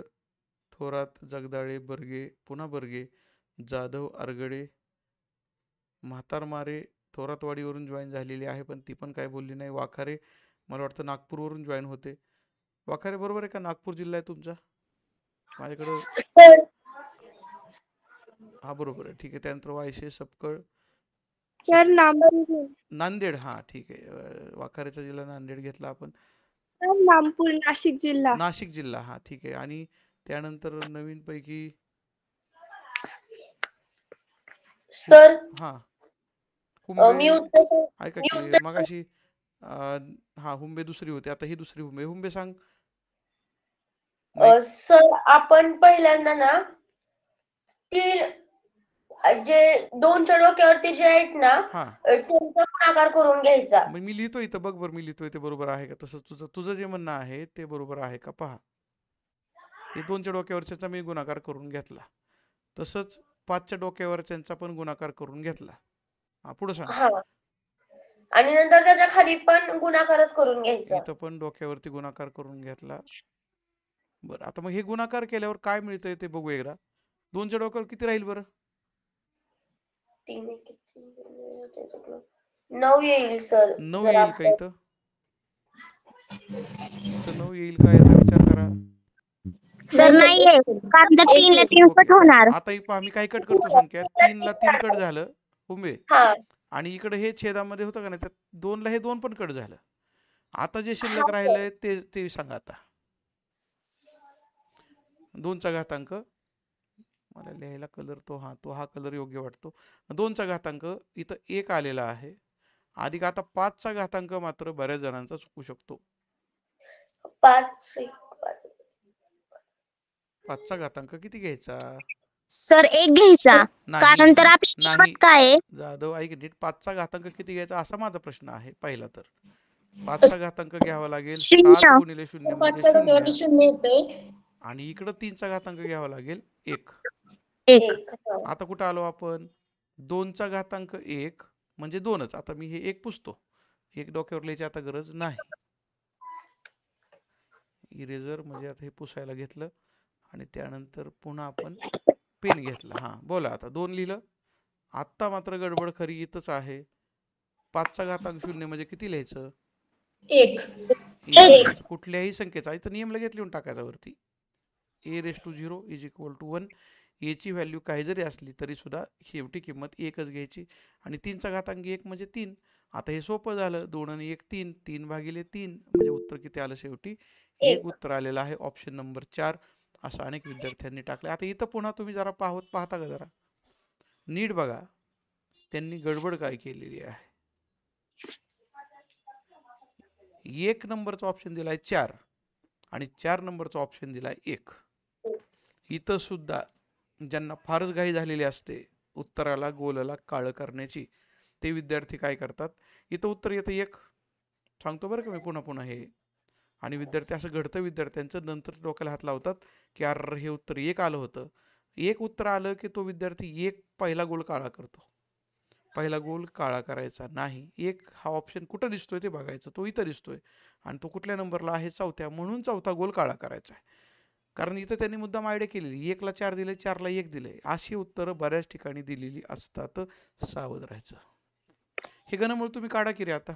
थोरात, जगदाळे, बर्गे, पुन्हा बर्गे, जाधव, आरगडे, म्हातारमारे थोरातवाडीवरून जॉईन झालेली आहे, पण ती पण काय बोलली नाही. वाखारे मला वाटतं नागपूरवरून जॉईन होते, वाखारे बरोबर आहे का? नागपूर जिल्हा आहे तुमचा? माझ्याकडं सर हा बरोबर आहे. ठीक आहे. त्यानंतर वायशे, सपकळ, सर नांबरली नांदेड. हा ठीक आहे. वाखारेचा जिल्हा नांदेड घेतला आपण. सर नागपूर नाशिक जिल्हा नाशिक जिल्हा. हा ठीक आहे. आणि त्यानंतर नवीन पैकी सर हा मी हुंबे उत्तर ऐका मी की उत्तर मगाशी हा हुंबे दुसरी होती. आता ही दुसरी हुंबे. हुंबे सांग. माईक सर आपण पहिल्यांदा ना तीन जे दोनच्या डोक्यावरती जे आहेत ना हा त्यांचा गुणाकार करून घ्यायचा. मग मी लिहितोय इथं बघ बरं. मी लिहितोय ते बरोबर आहे का? तसं तुझं तुझं जे म्हणणं आहे ते बरोबर आहे का पहा. हे 2च्या डोक्यावरच्याचा मी गुणाकार करून घेतला. तसंच 5च्या डोक्यावरच्यांचा पण गुणाकार करून घेतला. हा पुढे सांग. हा आणि नंतर त्याच्या खाली पण गुणाकारच करून घ्यायचा. इथं पण डोक्यावरती गुणाकार करून घेतला. बरं आता मग हे गुणाकार केल्यावर काय मिळतंय ते बघू एकदा. 2च्या डोक्यावर किती राहील बरं? 9 येईल सर. 9 जर येईल का आपण इथं? इथं 9 येईल का याचा विचार करा. सर नाहीये, कारण तर 3 ला 3 कट होणार. आता ही पहा मी काय कट करतो संख्या. 3 ला 3 कट झालं हुंबे. हा आणि इकडे हे छेदामध्ये होतं का नाही त्यात 2 ला हे 2 पण कट झालं. आता जे शिल्लक राहिलंय ते ते सांगा आता. 2चा घातांक मला लिहायला कलर तो हा कलर योग्य वाटतो. 2चा घातांक इथं 1 आलेला आहे. अधिक आता 5चा घातांक मात्र बऱ्याच जणांचा चुकू शकतो. 5 5चा घातांक किती घ्यायचा? सर 1 घ्यायचा, कारण तर आपली नाही किंमत काय आहे? जाधव ऐक नीट. 5चा घातांक किती घ्यायचा असा माझा प्रश्न आहे पहिला तर. 5चा घातांक घ्यावा लागेल 7 शून्य. गुणिले 0 म्हणजे 5च्या डोक्यावरती 0. 0 येतंय. आणि इकडं 3चा घातांक घ्यावा लागेल 1. 1. आता कुठं आलो आपण? 2चा घातांक 1 म्हणजे 2च. आता मी हे 1 पुसतो. 1 डोक्यावर लिहायची आता गरज नाही. इरेजर म्हणजे आता हे पुसायला घेतलं आणि त्यानंतर पुन्हा आपण पेन घेतला. हा बोला आता 2 लिहिलं. आत्ता मात्र गडबड खरी इथंच आहे. 5चा घातांक 0 म्हणजे किती लिहायचं? 1. 1 लिहायचं. कुठल्याही संख्येचा इथं नियम लगेच लिहून टाकायचा वरती. a⁻0 = 1. a ची व्हॅल्यू काही जरी असली तरी सुद्धा शेवटी किंमत 1च घ्यायची. आणि 3चा घातांक 1 म्हणजे 3. आता हे सोपं झालं. 2 आणि 1 3. 3/3 म्हणजे उत्तर किती आलं शेवटी? 1 उत्तर आलेलं आहे. Option number 4. असं अनेक विद्यार्थ्यांनी टाकलं. आता इथं पुन्हा तुम्ही जरा पाहता का जरा नीट बघा त्यांनी गडबड काय केलेली आहे. 1 नंबरचा ऑप्शन दिलाय 4 आणि 4 नंबरचा ऑप्शन दिलाय 1. इथं सुद्धा ज्यांना फारच घाई झालेली असते उत्तराला गोलाला काळं करण्याची ते विद्यार्थी काय करतात. इथं उत्तर येतं 1. सांगतो बरं का मी पुन्हा पुन्हा हे. आणि विद्यार्थी असं घडतं विद्यार्थ्यांचं नंतर डोक्याला हात लावतात की अर हे उत्तर 1 आलं होतं. 1 उत्तर आलं की तो विद्यार्थी 1 पहिला गोल काळा करतो. पहिला गोल काळा करायचा नाही. 1 हा ऑप्शन कुठं दिसतोय ते बघायचं. तो इथं दिसतोय आणि तो कुठल्या नंबरला आहे? 4थ्या. म्हणून 4था गोल काळा करायचा आहे. कारण इथं त्यांनी मुद्दाम आयडिया केलेली. 1 ला 4 दिले, 4 ला 1 दिले. अशी उत्तरं बऱ्याच ठिकाणी दिलेली असतात. सावध राहायचं. हे घनमूळ तुम्ही काढा की रे आता.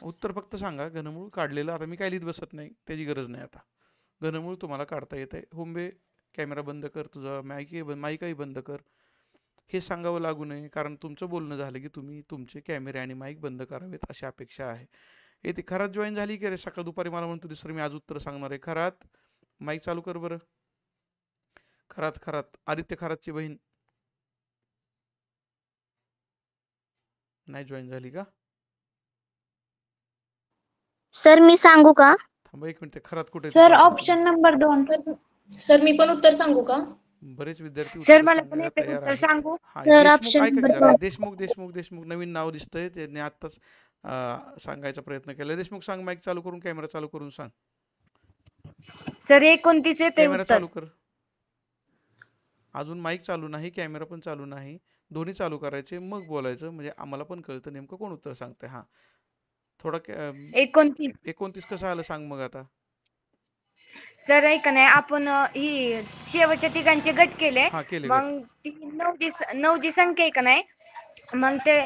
उत्तर फक्त सांगा. घनमूळ काढलेलं आता मी काय लिहित बसत नाही. त्याची गरज नाही आता. घनमूळ तुम्हाला काढता येतंय. हुंबे कॅमेरा बंद कर. तुझा माईकही बंद कर. हे सांगावं लागू नये कारण तुमचं बोलणं झालं की तुम्ही तुमचे कॅमेरे आणि माईक बंद करावेत अशी अपेक्षा आहे. ती खरात जॉईन झाली की रे? सकाळ दुपारी मला म्हणतो सर मी आज उत्तर सांगणार आहे. खरात माईक चालू कर बरं. खरात आदित्य खरातची बहीण नाही जॉईन झाली का? सर मी सांगू का? थांबा 1 मिनिट. खरात कुठे? Sir option number 2. सर मी पण उत्तर सांगू का? बरेच विद्यार्थी सर उत्तर मला पण सांगायला येते तयार उत्तर आहेत. सांगू. हा सर देशमुख ऑप्शन ऐका की नंबर जरा. 2. देशमुख नवीन नाव दिसतंय. त्यांनी आत्ताच सांगायचा प्रयत्न केला. देशमुख सांग. माईक चालू करून कॅमेरा चालू करून सांग. सर 29 येते कॅमेरा उत्तर. चालू कर. अजून माईक चालू नाही, कॅमेरा पण चालू नाही. दोन्ही चालू करायचे मग बोलायचं म्हणजे आम्हाला पण कळतं नेमकं कोण उत्तर सांगतंय. हा थोडा 29 कसं आलं सांग मग आता. सर ऐका नाही आपण ही शेवटच्या तिघांचे गट केले. हा केले गट. मग ती 9 जी संख्या आहे का नाही मग ते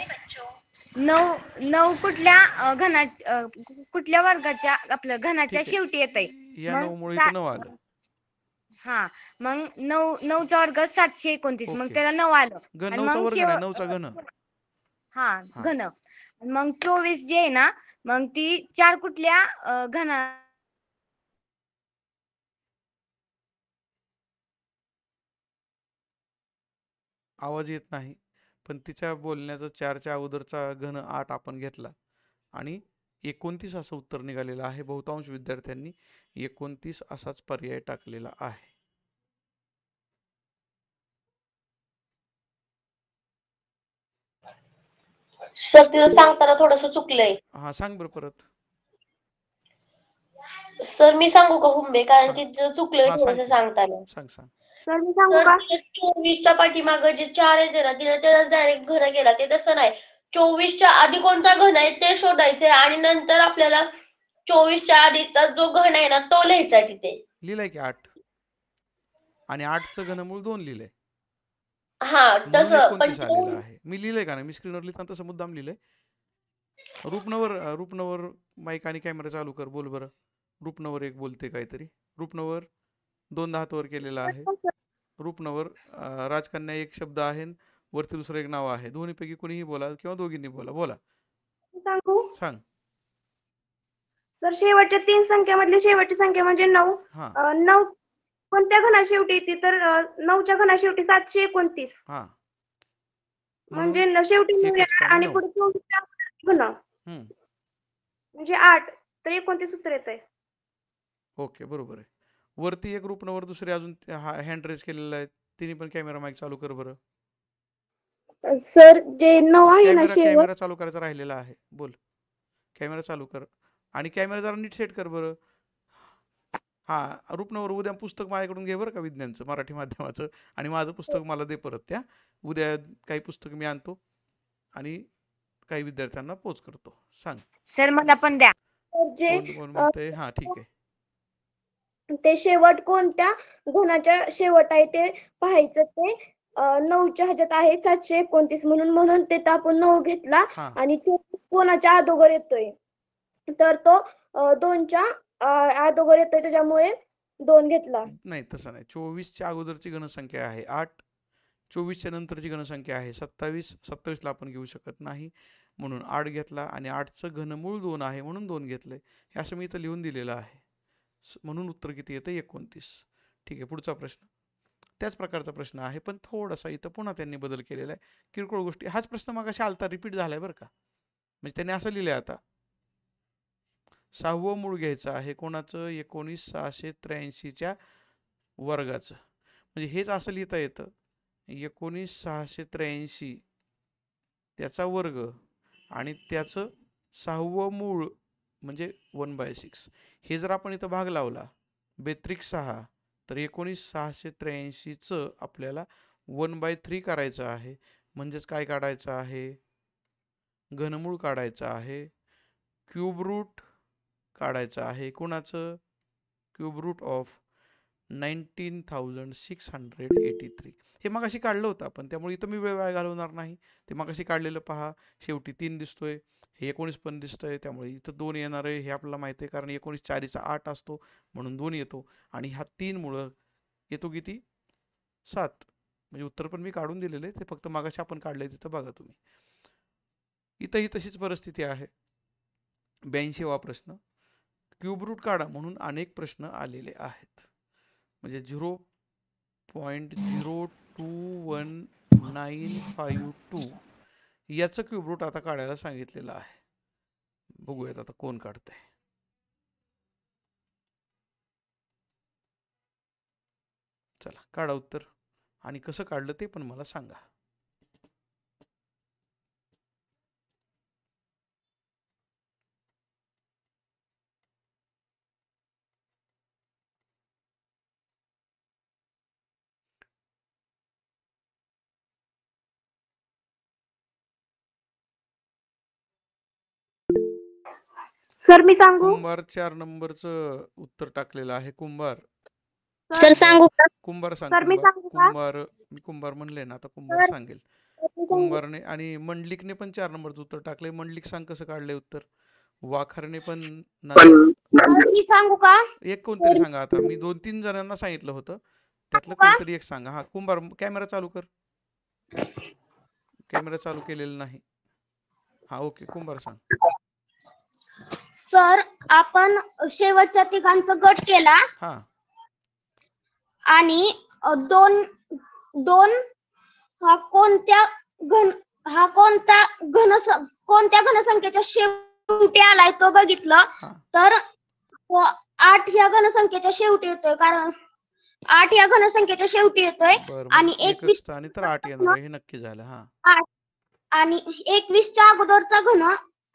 9 9 कुठल्या कुठल्या वर्गाच्या आपलं घनाच्या ठीक शेवटी येत आहे. आहे, या मग 9 मुळे इथं 9 आलं. हा मग 9चा वर्ग 729 मग ओके, त्याला 9 आलं. घन आणि 9चा मग वर्ग नाही, 9चा घन. हा हा, घन. मग 24 जे आहे ना मग ती 4 कुठल्या घना आवाज येत नाही, पण तिच्या बोलण्याचा 4च्या अगोदरचा घन 8 आपण घेतला आणि 29 असं उत्तर निघालेलं आहे. बहुतांश विद्यार्थ्यांनी 29 असाच पर्याय टाकलेला आहे. सर तिथं सांगताना थोडस चुकलंय. हा, सांग बरं परत. सर मी सांगू का हुंबे, कारण हा तिथं चुकलंय हा, सांग थोडस की, सांगताना. सांग सांग. सर मी सांगू सर का? 24च्या पाठीमागं जे 4 येते ना तिने त्यालाच डायरेक्ट घन केला, ते तसं नाही. 24च्या आधी कोणता घन आहे ते शोधायचंय आणि नंतर आपल्याला 24च्या आधीचा जो घन आहे ना तो लिहायचा आहे तिथे. लिहिलंय की 8 आणि 8चं घनमूळ 2 लिहिलंय, हा म्हणून तसं पण 29 आलेलं आहे. मी लिहिलंय का नाही, मी स्क्रीनवर लिहिताना तसं मुद्दाम लिहिलंय. रूपनवर माईक आणि कॅमेरा चालू कर, बोल बरं. रूपनवर एक बोलते काहीतरी. रूपनवर 2 हात वर केलेला आहे. रूपनवर राजकन्या एक शब्द आहे, वरती दुसरं एक नाव आहे. दोन्हीपैकी कोणीही बोला किंवा दोघींनी बोला. बोला, सांगू सांग. सर, शेवटच्या 3 संख्यामधली शेवटची संख्या म्हणजे 9. हां 9 कोणत्या घना शेवटी येते तर 9च्या घना शेवटी 729. हां, म्हणून म्हणजे शेवटी 9 1 येणार स्थानी आणि 9. पुढे 24 घन हम्म, म्हणजे 8, तर 29 उत्तर येत आहे. ओके, बरोबर आहे. वरती एक रूपनवर दुसरे अजून हँड रेज केलेला आहे, तिने पण कॅमेरा माईक चालू कर बरं. सर, जे 9 आहे ना शेवट, कॅमेरा चालू करायचा राहिलेला आहे, बोल. कॅमेरा चालू कर आणि कॅमेरा जरा नीट सेट कर बरं. हा, रूपनवर उद्या पुस्तक माझ्याकडून घे बरं का, विज्ञानचं मराठी माध्यमाचं, आणि माझं पुस्तक मला दे परत. त्या उद्या काही पुस्तक मी आणतो आणि काही विद्यार्थ्यांना पोच करतो. सांग. सर मला पण द्या. जे कोण म्हणतंय? हा, ठीक आहे. ते शेवट कोणत्या घनाच्या शेवट आहे ते पाहायचं. ते 9च्या ह्याच्यात आहे 729 म्हणून ते तर आपण 9 घेतला. हा, आणि 24 कोणाच्या अगोदर येतोय तर तो 2च्या अगोदर येतोय, त्याच्यामुळे 2 घेतला. नाही तसं नाही. 24च्या अगोदरची घनसंख्या आहे 8, 24च्या नंतरची घनसंख्या आहे 27. 27ला आपण घेऊ शकत नाही म्हणून 8 घेतला आणि 8चं घनमूळ 2 आहे म्हणून 2 घेतलंय. हे असं मी इथं लिहून दिलेलं आहे. म्हणून उत्तर किती येतं? 29. ठीक आहे, पुढचा प्रश्न. त्याच प्रकारचा प्रश्न आहे, पण थोडासा इथं पुन्हा त्यांनी बदल केलेला आहे. किरकोळ गोष्टी. हाच प्रश्न मगाशी आलता, रिपीट झालाय बरं का. म्हणजे त्यांनी असं लिहिलंय आता, 6वं मूळ घ्यायचं आहे कोणाचं? 19,683च्या वर्गाचं. म्हणजे हेच असं लिहिता येतं, 19,683 त्याचा वर्ग आणि त्याचं 6वं मूळ म्हणजे 1/6. हे जर आपण इथं भाग लावला, 6 तर 19,683चं आपल्याला 1/3 करायचं आहे. म्हणजेच काय काढायचं आहे? घनमूळ काढायचं आहे. क्यूब रूट काढायचं आहे. कोणाचं? Cube root of 19,683. हे मगाशी काढलं होतं आपण, त्यामुळे इथं मी वेळ वाया घालवणार नाही. ते मगाशी काढलेलं पहा, शेवटी 3 दिसतोय, हे 19 पण दिसतंय, त्यामुळे इथं 2 येणार आहे हे आपल्याला माहिती आहे, कारण 19 4चा 8 असतो म्हणून 2 येतो. आणि हा 3 मुळे येतो किती? 7. म्हणजे उत्तर पण मी काढून दिलेलं आहे, ते फक्त मगाशी आपण काढलंय तिथं बघा तुम्ही. इथंही तशीच परिस्थिती आहे. 82वा प्रश्न. क्यूब रूट काढा म्हणून अनेक प्रश्न आलेले आहेत. म्हणजे 0.021952 याचं क्यूब रूट आता काढायला सांगितलेलं आहे. बघूयात आता कोण काढतंय. चला काढा उत्तर, आणि कसं काढलं ते पण मला सांगा. सर मी सांगू? कुंभार 4 नंबरचं उत्तर टाकलेलं आहे. कुंभार सर सांगू का? कुंभार सांग. सर मी सांगू का? कुंभार मी कुंभार म्हणले ना, आता कुंभार सर सांगेल. मी सांगू कुंभारने आणि मंडलिकने पण 4 नंबरचं उत्तर टाकलंय. मंडलिक सांग कसं काढलंय उत्तर. वाखारने पण मी सांगू का एक कोणतरी तर सांगा आता. मी 2-3 जणांना सांगितलं होतं. त्यातलं का कोणतरी एक सांगा. हा कुंभार कॅमेरा चालू कर. कॅमेरा चालू केलेला नाही. हा ओके कुंभार सांग. सर आपण शेवटच्या तिघांचा गट केला हा आणि दोन दोन हा कोणत्या घन हा कोणता कोणत्या घनसंख्येच्या शेवटी आलाय तो बघितलं हा तर 8 या घनसंख्येच्या शेवटी येतोय कारण 8 या घनसंख्येच्या शेवटी येतोय बरं आणि मग 21 एकच स्थानी तर 8 येणार आहे हे नक्की झालं. हा 8 आणि 21च्या अगोदरचा घन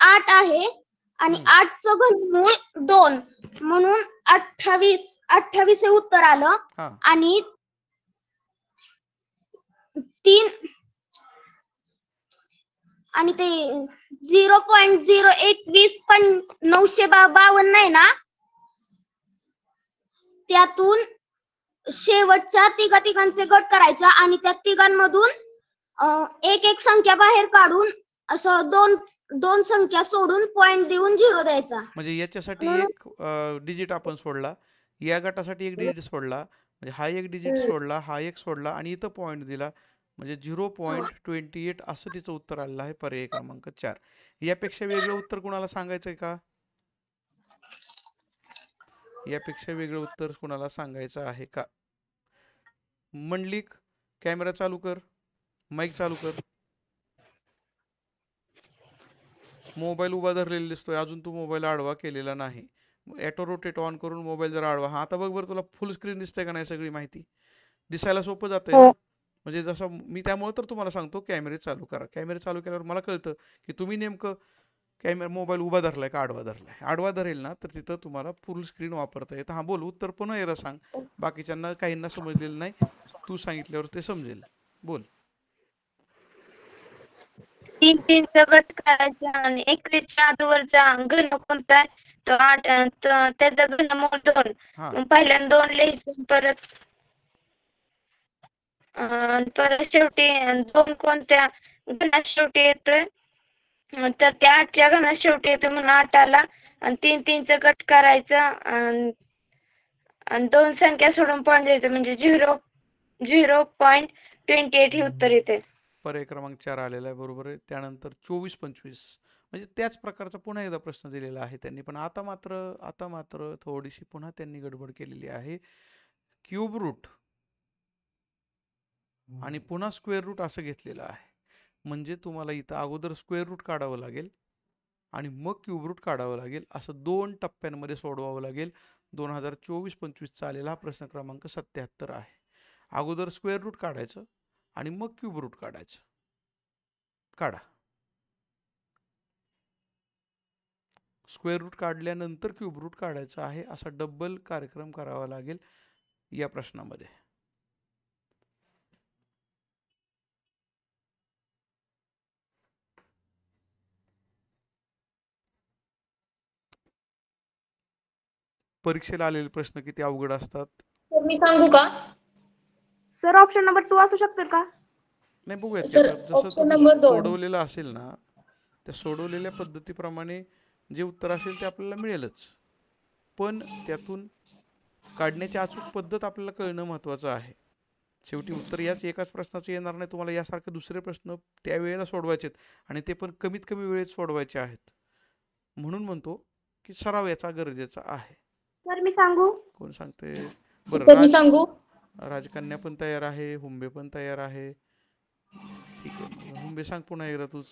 8 आहे आणि हम्म. 8चं घनमूळ 2 म्हणून 28 हे उत्तर आलं हा आणि 3 आणि ते 0.021 पण 952 आहे ना त्यातून शेवटच्या तिघांचे गट करायचा आणि त्या तिघांमधून एक एक संख्या बाहेर काढून असं दोन संख्या सोडून पॉइंट देऊन 0 द्यायचा म्हणजे याच्यासाठी म्हणून एक डिजिट आपण सोडला. या गटासाठी एक डिजिट सोडला. म्हणजे हा एक डिजिट सोडला, हा एक सोडला आणि इथं पॉईंट दिला. म्हणजे 0.28 असं तिचं उत्तर आलेलं आहे. पर्याय क्रमांक 4. यापेक्षा वेगळं उत्तर कुणाला सांगायचंय का? यापेक्षा वेगळं उत्तर कुणाला सांगायचं आहे का? मंडलिक कॅमेरा चालू कर. माईक चालू कर. मोबाईल उभा धरलेला दिसतोय. अजून तू मोबाईल आडवा केलेला नाही. ऑटो रोटेट ऑन करून मोबाईल जर आडवा. हा आता बघ बरं तुला फुल स्क्रीन दिसतंय का नाही सगळी माहिती. दिसायला सोपं जातंय ना. म्हणजे जसं मी त्यामुळे तर तुम्हाला सांगतो कॅमेरे चालू करा. कॅमेरे चालू केल्यावर मला कळतं की तुम्ही नेमकं मोबाईल उभा धरलाय का आडवा धरलाय. आडवा धरेल ना तर तिथं तुम्हाला फुल स्क्रीन वापरता येतं. हा बोल उत्तर पुन्हा एकदा सांग. बाकीच्यांना काहींना समजलेलं नाही. तू सांगितल्यावर ते समजेल. बोल. 3-3चा गट करायचा आणि 21च्या आधीवरचा घन कोणता आहे? तो 8 त्याचा घनमूळ 2. हा मग पहिल्यांदा 2 लिहायचं परत शेवटी 2 कोणत्या घनात शेवटी येतोय तर त्या 8च्या घनात शेवटी येतोय म्हणून 8 आला आणि 3-3चा गट करायचा आणि 2 संख्या सोडून पॉईंट द्यायचं म्हणजे 0.28 हे उत्तर येते. पर्याय क्रमांक 4 आलेला आहे. बरोबर आहे. त्यानंतर 24-25 म्हणजे त्याच प्रकारचा पुन्हा एकदा प्रश्न दिलेला आहे त्यांनी. पण आता मात्र थोडीशी पुन्हा त्यांनी गडबड केलेली आहे. क्यूब रूट आणि पुन्हा स्क्वेअर रूट असं घेतलेलं आहे. म्हणजे तुम्हाला इथं अगोदर स्क्वेअर रूट काढावं लागेल आणि मग क्यूब रूट काढावं लागेल. असं 2 टप्प्यांमध्ये सोडवावं लागेल. 2024-25 आलेला हा प्रश्न क्रमांक 77 आहे. अगोदर स्क्वेअर रूट काढायचं आणि मग क्यूब रूट काढायचं. काढा. स्क्वेअर रूट काढल्यानंतर क्यूब रूट काढायचं आहे. असा डबल कार्यक्रम करावा लागेल या प्रश्नामध्ये. परीक्षेला आलेले प्रश्न किती अवघड असतात. तर मी सांगू का सर ऑप्शन नंबर 2 असू शकते का नाही बघूयात की सर? आता जसं ऑप्शन तुम्ही नंबर 2. सोडवलेलं असेल ना त्या सोडवलेल्या पद्धतीप्रमाणे जे उत्तर असेल ते आपल्याला मिळेलच. पण त्यातून काढण्याची अचूक पद्धत आपल्याला कळणं महत्त्वाचं आहे. शेवटी उत्तर याच एकाच प्रश्नाचं येणार नाही. तुम्हाला यासारखे दुसरे प्रश्न त्यावेळेला सोडवायचे आहेत आणि ते पण कमीत कमी वेळेत सोडवायचे आहेत. म्हणून म्हणतो की सराव याचा गरजेचा आहे. सर मी सांगू कोण सांगते? बरं तर मी सांगू राजकन्या पण तयार आहे. हुंबे पण तयार आहे. ठीक आहे मग हुंबे सांग पुन्हा एकदा तूच.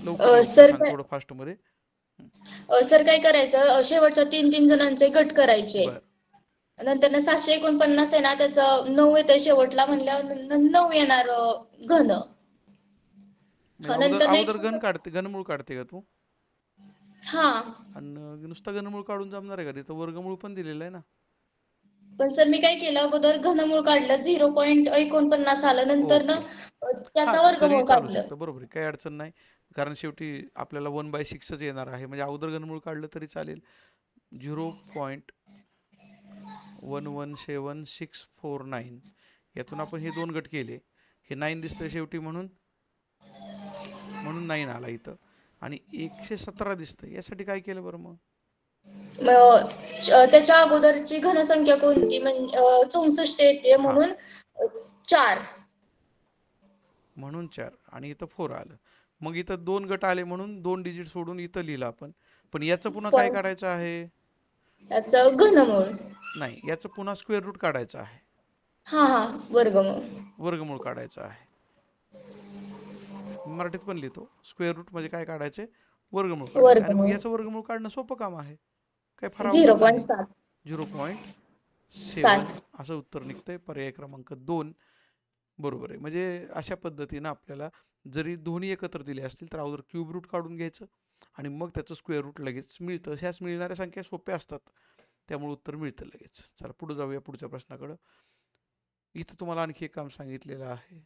लवकर सर सांग थोडं फास्ट मध्ये. सर काय करायचं शेवटच्या 3-3 जणांचे गट करायचे. बर नंतर 749 आहे ना त्याचं 9 येतं शेवटला म्हणल्यावर 9 येणार घन. म्हणजे अगोदर नंतर अगोदर घनमूळ काढते का तू? हा आणि नुसता घनमूळ काढून जमणार आहे का? तिथं वर्गमूळ पण दिलेलं आहे ना. पण सर मी काय केलं अगोदर घनमूळ काढलं 0.49 आलं नंतर ना ओके. हा त्याचा तरीही वर्गमूळ चालू काढलं. शकतं. बरोबर आहे. काही अडचण नाही. कारण शेवटी आपल्याला 1/6च येणार आहे. म्हणजे अगोदर घनमूळ काढलं तरी चालेल. 0.11769 यातून आपण हे 2 गट केले. हे 9 दिसतंय शेवटी म्हणून 9 आला इथं. आणि 117 दिसतंय, यासाठी काय केलं बरं मग? त्याच्या अगोदरची घनसंख्या कोणती? म्हणजे 64 येते म्हणून 4. म्हणून 4 आणि इथं 4 आलं. मग इथं 2 गट आले म्हणून 2 डिजिट सोडून इथं लिहिलं आपण. पण याचं पुन्हा काय पण काढायचं आहे? याचं घनमूळ. नाही, याचं पुन्हा स्क्वेअर रूट काढायचं आहे. हा, वर्गमूळ. वर्गमूळ काढायचं आहे. मराठीत पण लिहितो. स्क्वेअर रूट म्हणजे काय काढायचे? वर्गमूळ काढायचे. आणि मग वर्गमूळ याचं वर्गमूळ काढणं सोपं काम आहे. काही फार अवघड नाही. 0.7. 0.7 असं उत्तर निघतंय. पर्याय क्रमांक 2 बरोबर आहे. म्हणजे अशा पद्धतीनं आपल्याला जरी दोन्ही एकत्र दिले असतील तर अगोदर क्यूब रूट काढून घ्यायचं आणि मग त्याचं स्क्वेअर रूट लगेच मिळतं. ह्याच मिळणाऱ्या संख्या सोप्या असतात, त्यामुळे उत्तर मिळतं लगेच. चला पुढे जाऊया पुढच्या प्रश्नाकडं. इथं तुम्हाला आणखी एक काम सांगितलेलं आहे.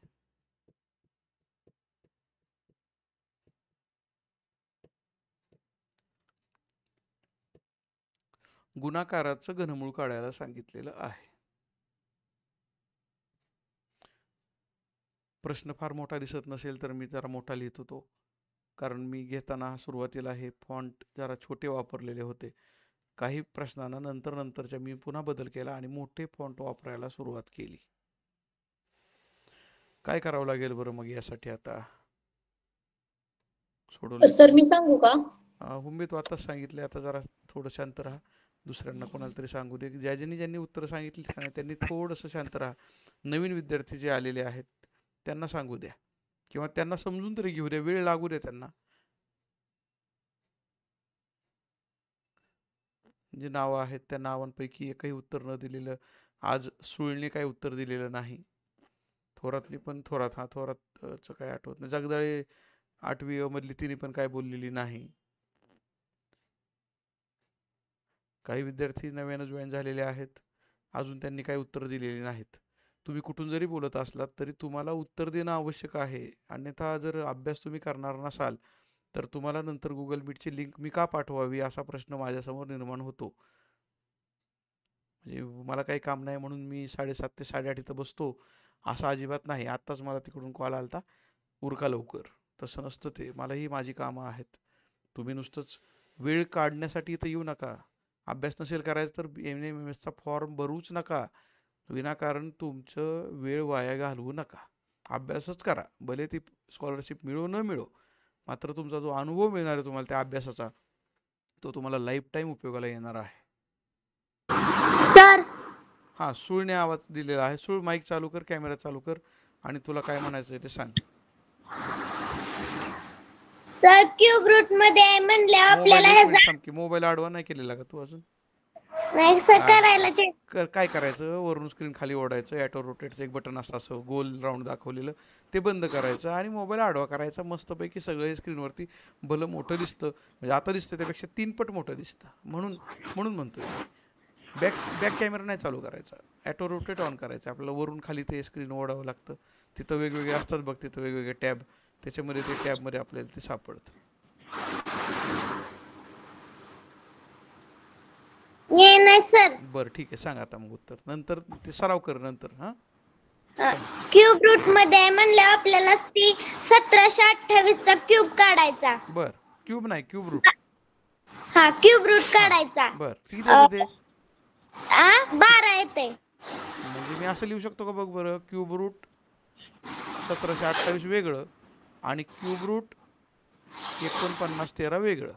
गुणाकाराचं घनमूळ काढायला सांगितलेलं आहे. प्रश्न फार मोठा दिसत नसेल तर मी जरा मोठा लिहित होतो, कारण मी घेताना सुरुवातीला हे फॉन्ट जरा छोटे वापरलेले होते. काही प्रश्नांना नंतरच्या मी पुन्हा बदल केला आणि मोठे फॉन्ट वापरायला सुरुवात केली. काय करावं लागेल बरं मग यासाठी आता? सर मी सांगू का? हुंबे तू आताच सांगितले, आता जरा थोडं शांत राहा. दुसऱ्यांना कोणाला तरी सांगू दे. ज्यांनी उत्तरं सांगितली का नाही त्यांनी थोडंसं शांत राहा. नवीन विद्यार्थी जे आलेले आहेत त्यांना सांगू द्या किंवा त्यांना समजून तरी घेऊ द्या, वेळ लागू द्या त्यांना. जे नावं आहेत त्या नावांपैकी एकही उत्तर न दिलेलं, आज सुळने काही उत्तर दिलेलं नाही. थोरातनी पण थोरातचं काय आठवत नाही. जगदाळे 8वी मधली तिने पण काय बोललेली नाही. काही विद्यार्थी नव्यानं जॉईन झालेले आहेत, अजून त्यांनी काही उत्तर दिलेली नाहीत. तुम्ही कुठून जरी बोलत असलात तरी तुम्हाला उत्तर देणं आवश्यक आहे. अन्यथा जर अभ्यास तुम्ही करणार नसाल तर तुम्हाला नंतर गुगल मीटची लिंक मी का पाठवावी असा प्रश्न माझ्यासमोर निर्माण होतो. म्हणजे मला काही काम नाही म्हणून मी 7:30 ते 8:30 इथं बसतो असं अजिबात नाही. आत्ताच मला तिकडून कॉल आलता, उरका लवकर. तसं नसतं ते. मलाही माझी कामं आहेत. तुम्ही नुसतंच वेळ काढण्यासाठी इथं येऊ नका. अभ्यास नसेल करायचं तर NMMSचा फॉर्म भरूच नका. विनाकारण तुमचं वेळ वाया घालवू नका. अभ्यासच करा. भले ती स्कॉलरशिप मिळो न मिळो, मात्र तुमचा जो अनुभव मिळणार आहे तुम्हाला त्या अभ्यासाचा, तो तुम्हाला लाईफ टाईम उपयोगाला येणार आहे. सर हां, सूळने आवाज दिलेला आहे. सूळ, माईक चालू कर, कॅमेरा चालू कर आणि तुला काय म्हणायचं आहे ते सांग. सर क्यूब रूट मध्ये म्हणले आपल्याला मोबाईल 1 मिनिट थांब की, मोबाईल आडवा नाही केलेला का तू अजून? नाही सर करायला काय करायचं, वरून स्क्रीन खाली ओढायचं, ॲटो रोटेटचं एक बटन असतं असं गोल राऊंड दाखवलेलं, ते बंद करायचं आणि मोबाईल आडवा करायचा. मस्तपैकी सगळं स्क्रीनवरती भलं मोठं दिसतं. म्हणजे आता दिसतं त्यापेक्षा 3 पट मोठं दिसतं. म्हणून म्हणतोय मी. बॅक कॅमेरा नाही चालू करायचा, ॲटो रोटेट ऑन करायचं. आपल्याला वरून खाली ते स्क्रीन ओढावं लागतं. तिथं वेगवेगळे असतात बघ, तिथं वेगवेगळे टॅब, त्याच्यामध्ये ते टॅबमध्ये आपल्याला ते सापडतं. नाही सर. बरं ठीक आहे, सांग आता मग उत्तर. नंतर ते सराव कर नंतर. हां, क्यूब रूट मध्ये म्हणले आपल्याला ती 1728 चा क्यूब काढायचा. बर, क्यूब नाही, क्यूब रूट. हा, क्यूब रूट काढायचा. बर, किती येतं ते? 12 येते. म्हणजे मी असं लिहू शकतो का बघ बरं, क्यूब रूट 1728 वेगळं आणि क्यूब रूट 4913 वेगळं,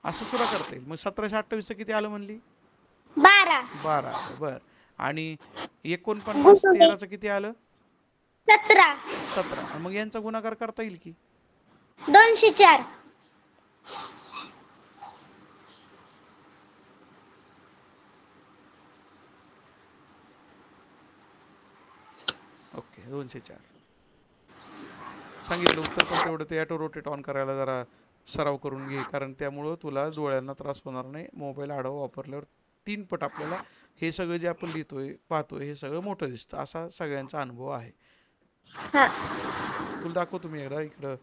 असं सुद्धा करता येईल. मग 1728 किती आलं म्हणली? 12 आलं. बर, आणि 4913 किती आलं? 17 मग यांचा गुणाकार करता येईल की? 204. ओके, 204 सांगितलं उत्तर. पण तेवढं ते ॲटो रोटेट ऑन करायला जरा सराव करून घे, कारण त्यामुळं तुला डोळ्यांना त्रास होणार नाही. मोबाईल आडवा वापरल्यावर 3 पट आपल्याला हे सगळं जे आपण लिहितोय पाहतोय हे सगळं मोठं दिसतं, असा सगळ्यांचा अनुभव आहे. तुला दाखवतो मी एकदा, इकडं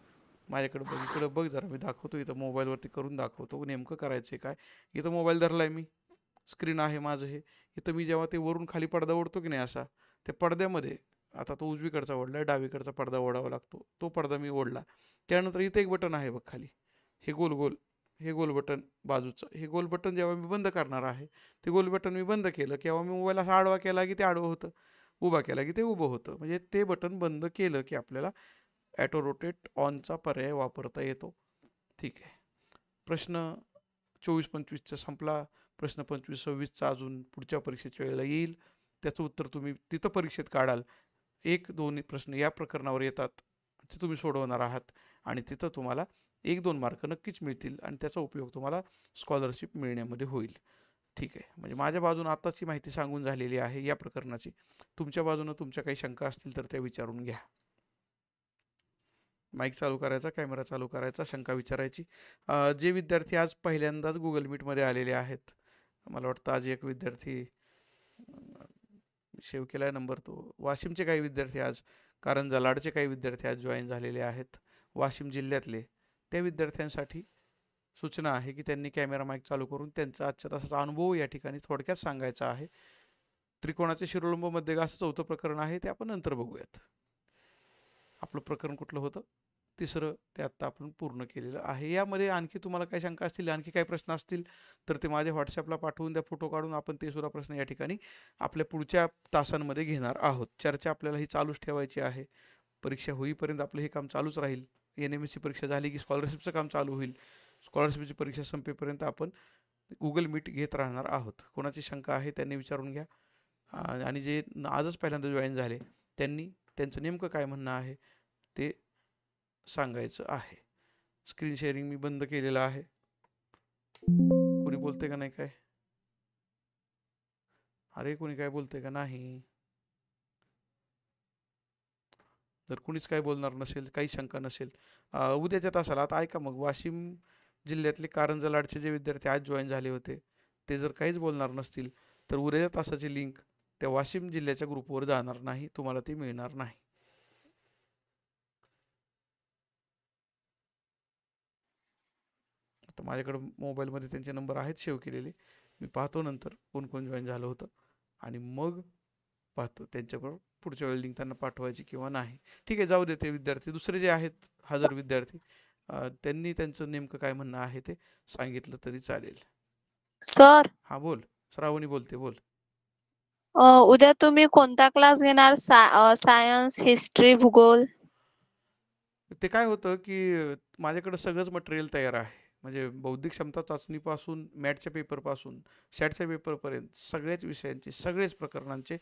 माझ्याकडे बघ, इकडं बघ जरा, मी दाखवतो इथं मोबाईलवरती करून दाखवतो नेमकं करायचं काय. इथं मोबाईल धरलाय मी, स्क्रीन आहे माझं हे. इथं मी जेव्हा ते वरून खाली पडदा ओढतो की नाही असा, त्या पडद्यामध्ये आता तो उजवीकडचा ओढलाय, डावीकडचा पडदा ओढावा लागतो. तो पडदा मी ओढला. त्यानंतर इथे एक बटन आहे बघ खाली, हे गोल गोल, हे गोल बटन बाजूचं, हे गोल बटन जेव्हा मी बंद करणार आहे, ते गोल बटन मी बंद केलं किंवा मी मोबाईल असा आडवा केला की ते आडवं होतं, उभा केला की ते उभं होतं. म्हणजे ते बटन बंद केलं की आपल्याला ॲटो रोटेट ऑनचा पर्याय वापरता येतो. ठीक आहे. प्रश्न 24-25चा संपला. प्रश्न 25-26चा अजून पुढच्या परीक्षेच्या वेळेला येईल. त्याचं उत्तर तुम्ही तिथं परीक्षेत काढाल. 1-2 प्रश्न या प्रकरणावर येतात, ते तुम्ही सोडवणार आहात आणि तिथं तुम्हाला 1-2 मार्क नक्कीच मिळतील आणि त्याचा उपयोग तुम्हाला स्कॉलरशिप मिळण्यामध्ये होईल. ठीक आहे. म्हणजे माझ्या बाजूने आत्ताची माहिती सांगून झालेली आहे या प्रकरणाची. तुमच्या बाजूनं तुमच्या काही शंका असतील तर त्या विचारून घ्या. माईक चालू करायचा, कॅमेरा चालू करायचा, शंका विचारायची. जे विद्यार्थी आज पहिल्यांदाच गुगल मीटमध्ये आलेले आहेत, मला वाटतं आज एक विद्यार्थी सेव्ह केला आहे नंबर, तो वाशिमचे काही विद्यार्थी आज, कारंजा लाडचे काही विद्यार्थी आज जॉईन झालेले आहेत वाशिम जिल्ह्यातले. त्या विद्यार्थ्यांसाठी सूचना आहे की त्यांनी कॅमेरा माईक चालू करून त्यांचा आजच्या तासाचा अनुभव या ठिकाणी थोडक्यात सांगायचा आहे. त्रिकोणाचे शिरोलंब मध्यगा असं चौथं प्रकरण आहे, ते आपण नंतर बघूयात. आपलं प्रकरण कुठलं होतं? तिसरं. ते आत्ता आपण पूर्ण केलेलं आहे. यामध्ये आणखी तुम्हाला काही शंका असतील, आणखी काही प्रश्न असतील तर ते माझ्या व्हॉट्सॲपला पाठवून द्या, फोटो काढून. आपण ते सुद्धा प्रश्न या ठिकाणी आपल्या पुढच्या तासांमध्ये घेणार आहोत. चर्चा आपल्याला ही चालूच ठेवायची आहे. परीक्षा होईपर्यंत आपलं हे काम चालूच राहील. NMSC परीक्षा झाली की स्कॉलरशिपचं काम चालू होईल. स्कॉलरशिपची परीक्षा संपेपर्यंत आपण गुगल मीट घेत राहणार आहोत. कोणाची शंका आहे त्यांनी विचारून घ्या. आणि जे आजच पहिल्यांदा जॉईन झाले त्यांनी त्यांचं नेमकं काय म्हणणं आहे ते सांगायचं आहे. स्क्रीन शेअरिंग मी बंद केलेलं आहे. कोणी बोलते का नाही काय? अरे कोणी काय बोलते का नाही? जर कुणीच काय बोलणार नसेल, काही शंका नसेल, उद्याच्या तासाला आता ऐका मग, वाशिम जिल्ह्यातले कारंजा लाडचे जे विद्यार्थी आज जॉईन झाले होते ते जर काहीच बोलणार नसतील तर उद्याच्या तासाची लिंक त्या वाशिम जिल्ह्याच्या ग्रुपवर जाणार नाही, तुम्हाला ती मिळणार नाही. आता माझ्याकडे मोबाईलमध्ये त्यांचे नंबर आहेत सेव्ह केलेले, मी पाहतो नंतर कोण कोण जॉईन झालं होतं आणि मग पाहतो त्यांच्याबरोबर पुढच्या वेळी लिंक त्यांना पाठवायची किंवा नाही. ठीक आहे, जाऊ दे ते विद्यार्थी. दुसरे जे आहेत हजर विद्यार्थी, त्यांनी त्यांचं नेमकं काय म्हणणं आहे ते सांगितलं तरी चालेल. सर, हा बोल, श्रावणी बोलते, बोल. उद्या तुम्ही कोणता क्लास घेणार? सायन्स, हिस्ट्री, भूगोल? ते काय होतं की माझ्याकडे सगळंच मटेरियल तयार आहे. म्हणजे बौद्धिक क्षमता चाचणीपासून मॅटच्या पेपरपासून सॅटच्या पेपरपर्यंत सगळ्याच विषयांचे, सगळेच प्रकरणांचे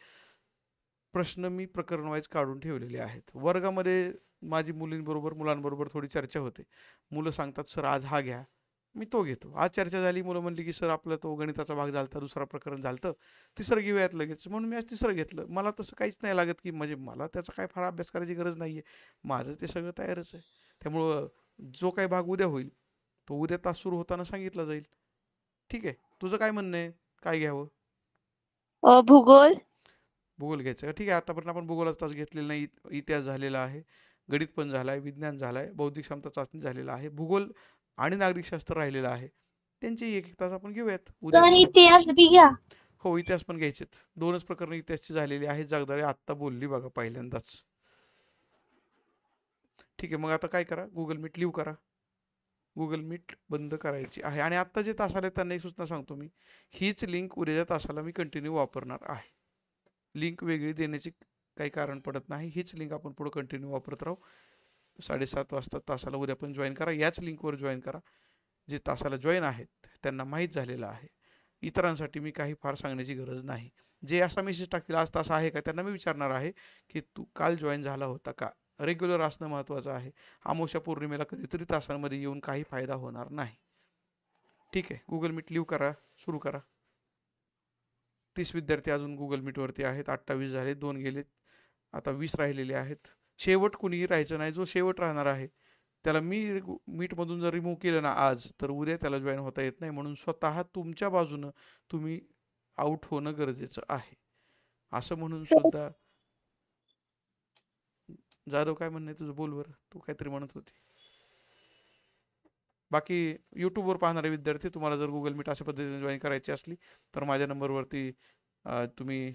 प्रश्न मी प्रकरण वाईज काढून ठेवलेले आहेत. वर्गामध्ये माझी मुलांबरोबर थोडी चर्चा होते. मुलं सांगतात सर आज हा घ्या, मी तो घेतो. आज चर्चा झाली, मुलं म्हणली की सर आपला तो गणिताचा भाग झालता, दुसरा प्रकरण झालं, तिसरं घेऊयात लगेच, म्हणून मी आज तिसरं घेतलं. मला तसं काहीच नाही लागत की म्हणजे मला त्याचा काय फार अभ्यास करायची गरज नाही आहे, माझं ते सगळं तयारच आहे. त्यामुळं जो काही भाग उद्या होईल तो उद्या तास सुरू होताना सांगितला जाईल. ठीक आहे, तुझं काय म्हणणं आहे, काय घ्यावं? भूगोल. भूगोल घ्यायचं का? ठीक आहे, आतापर्यंत आपण भूगोलाचा तास घेतलेला नाही. इतिहास झालेला आहे, गणित पण झाला आहे, विज्ञान झालं आहे, बौद्धिक क्षमता चाचणी झालेला आहे, भूगोल आणि नागरिकशास्त्र राहिलेलं आहे. त्यांचे एक एक तास आपण घेऊयात उद्या. सर इतिहास बी घ्या. हो, इतिहास पण घ्यायचेत. 2च प्रकरण इतिहासची झालेली आहेत. जगदाळे आत्ता बोलली बघा पहिल्यांदाच. ठीक आहे, मग आता काय करा, गुगल मीट लिव्ह करा. गुगल मीट बंद करायची आहे आणि आत्ता जे तास आले त्यांना एक सूचना सांगतो मी, हीच लिंक उद्याच्या तासाला मी कंटिन्यू वापरणार आहे. लिंक वेगळी देण्याची काही कारण पडत नाही. हीच लिंक आपण पुढे कंटिन्यू वापरत राहू. 7:30 वाजता तासाला उद्या पण जॉईन करा, याच लिंकवर जॉईन करा. जे तासाला जॉईन आहेत त्यांना माहीत झालेलं आहे. इतरांसाठी मी काही फार सांगण्याची गरज नाही. जे असा मेसेज टाकतील आज तास आहे का, त्यांना मी विचारणार आहे की तू काल जॉईन झाला होता का. रेग्युलर असणं महत्त्वाचं आहे. अमावस्या पौर्णिमेला कधीतरी तासांमध्ये येऊन काही फायदा होणार नाही. ठीक आहे, गुगल मीट लिव्ह करा, सुरू करा. 30 विद्यार्थी अजून गुगल मीटवरती आहेत. 28 झाले, 2 गेलेत, आता 20 राहिलेले आहेत. शेवट कुणीही राहायचं नाही. जो शेवट राहणार आहे त्याला मी मीटमधून जर रिमूव्ह केलं ना आज, तर उद्या त्याला जॉईन होता येत नाही. म्हणून स्वतः तुमच्या बाजूनं तुम्ही आउट होणं गरजेचं आहे. असं म्हणून सुद्धा जाधव काय म्हणणं आहे तुझं, बोलवर तू काहीतरी म्हणत होती. बाकी यूट्यूबवर पाहणारे विद्यार्थी, तुम्हाला जर गुगल मीट अशा पद्धतीने जॉईन करायची असली तर माझ्या नंबरवरती तुम्ही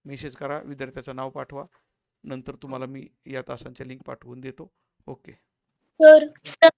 मेसेज करा, विद्यार्थ्याचं नाव पाठवा, नंतर तुम्हाला मी या तासांच्या लिंक पाठवून देतो. ओके. Sir sir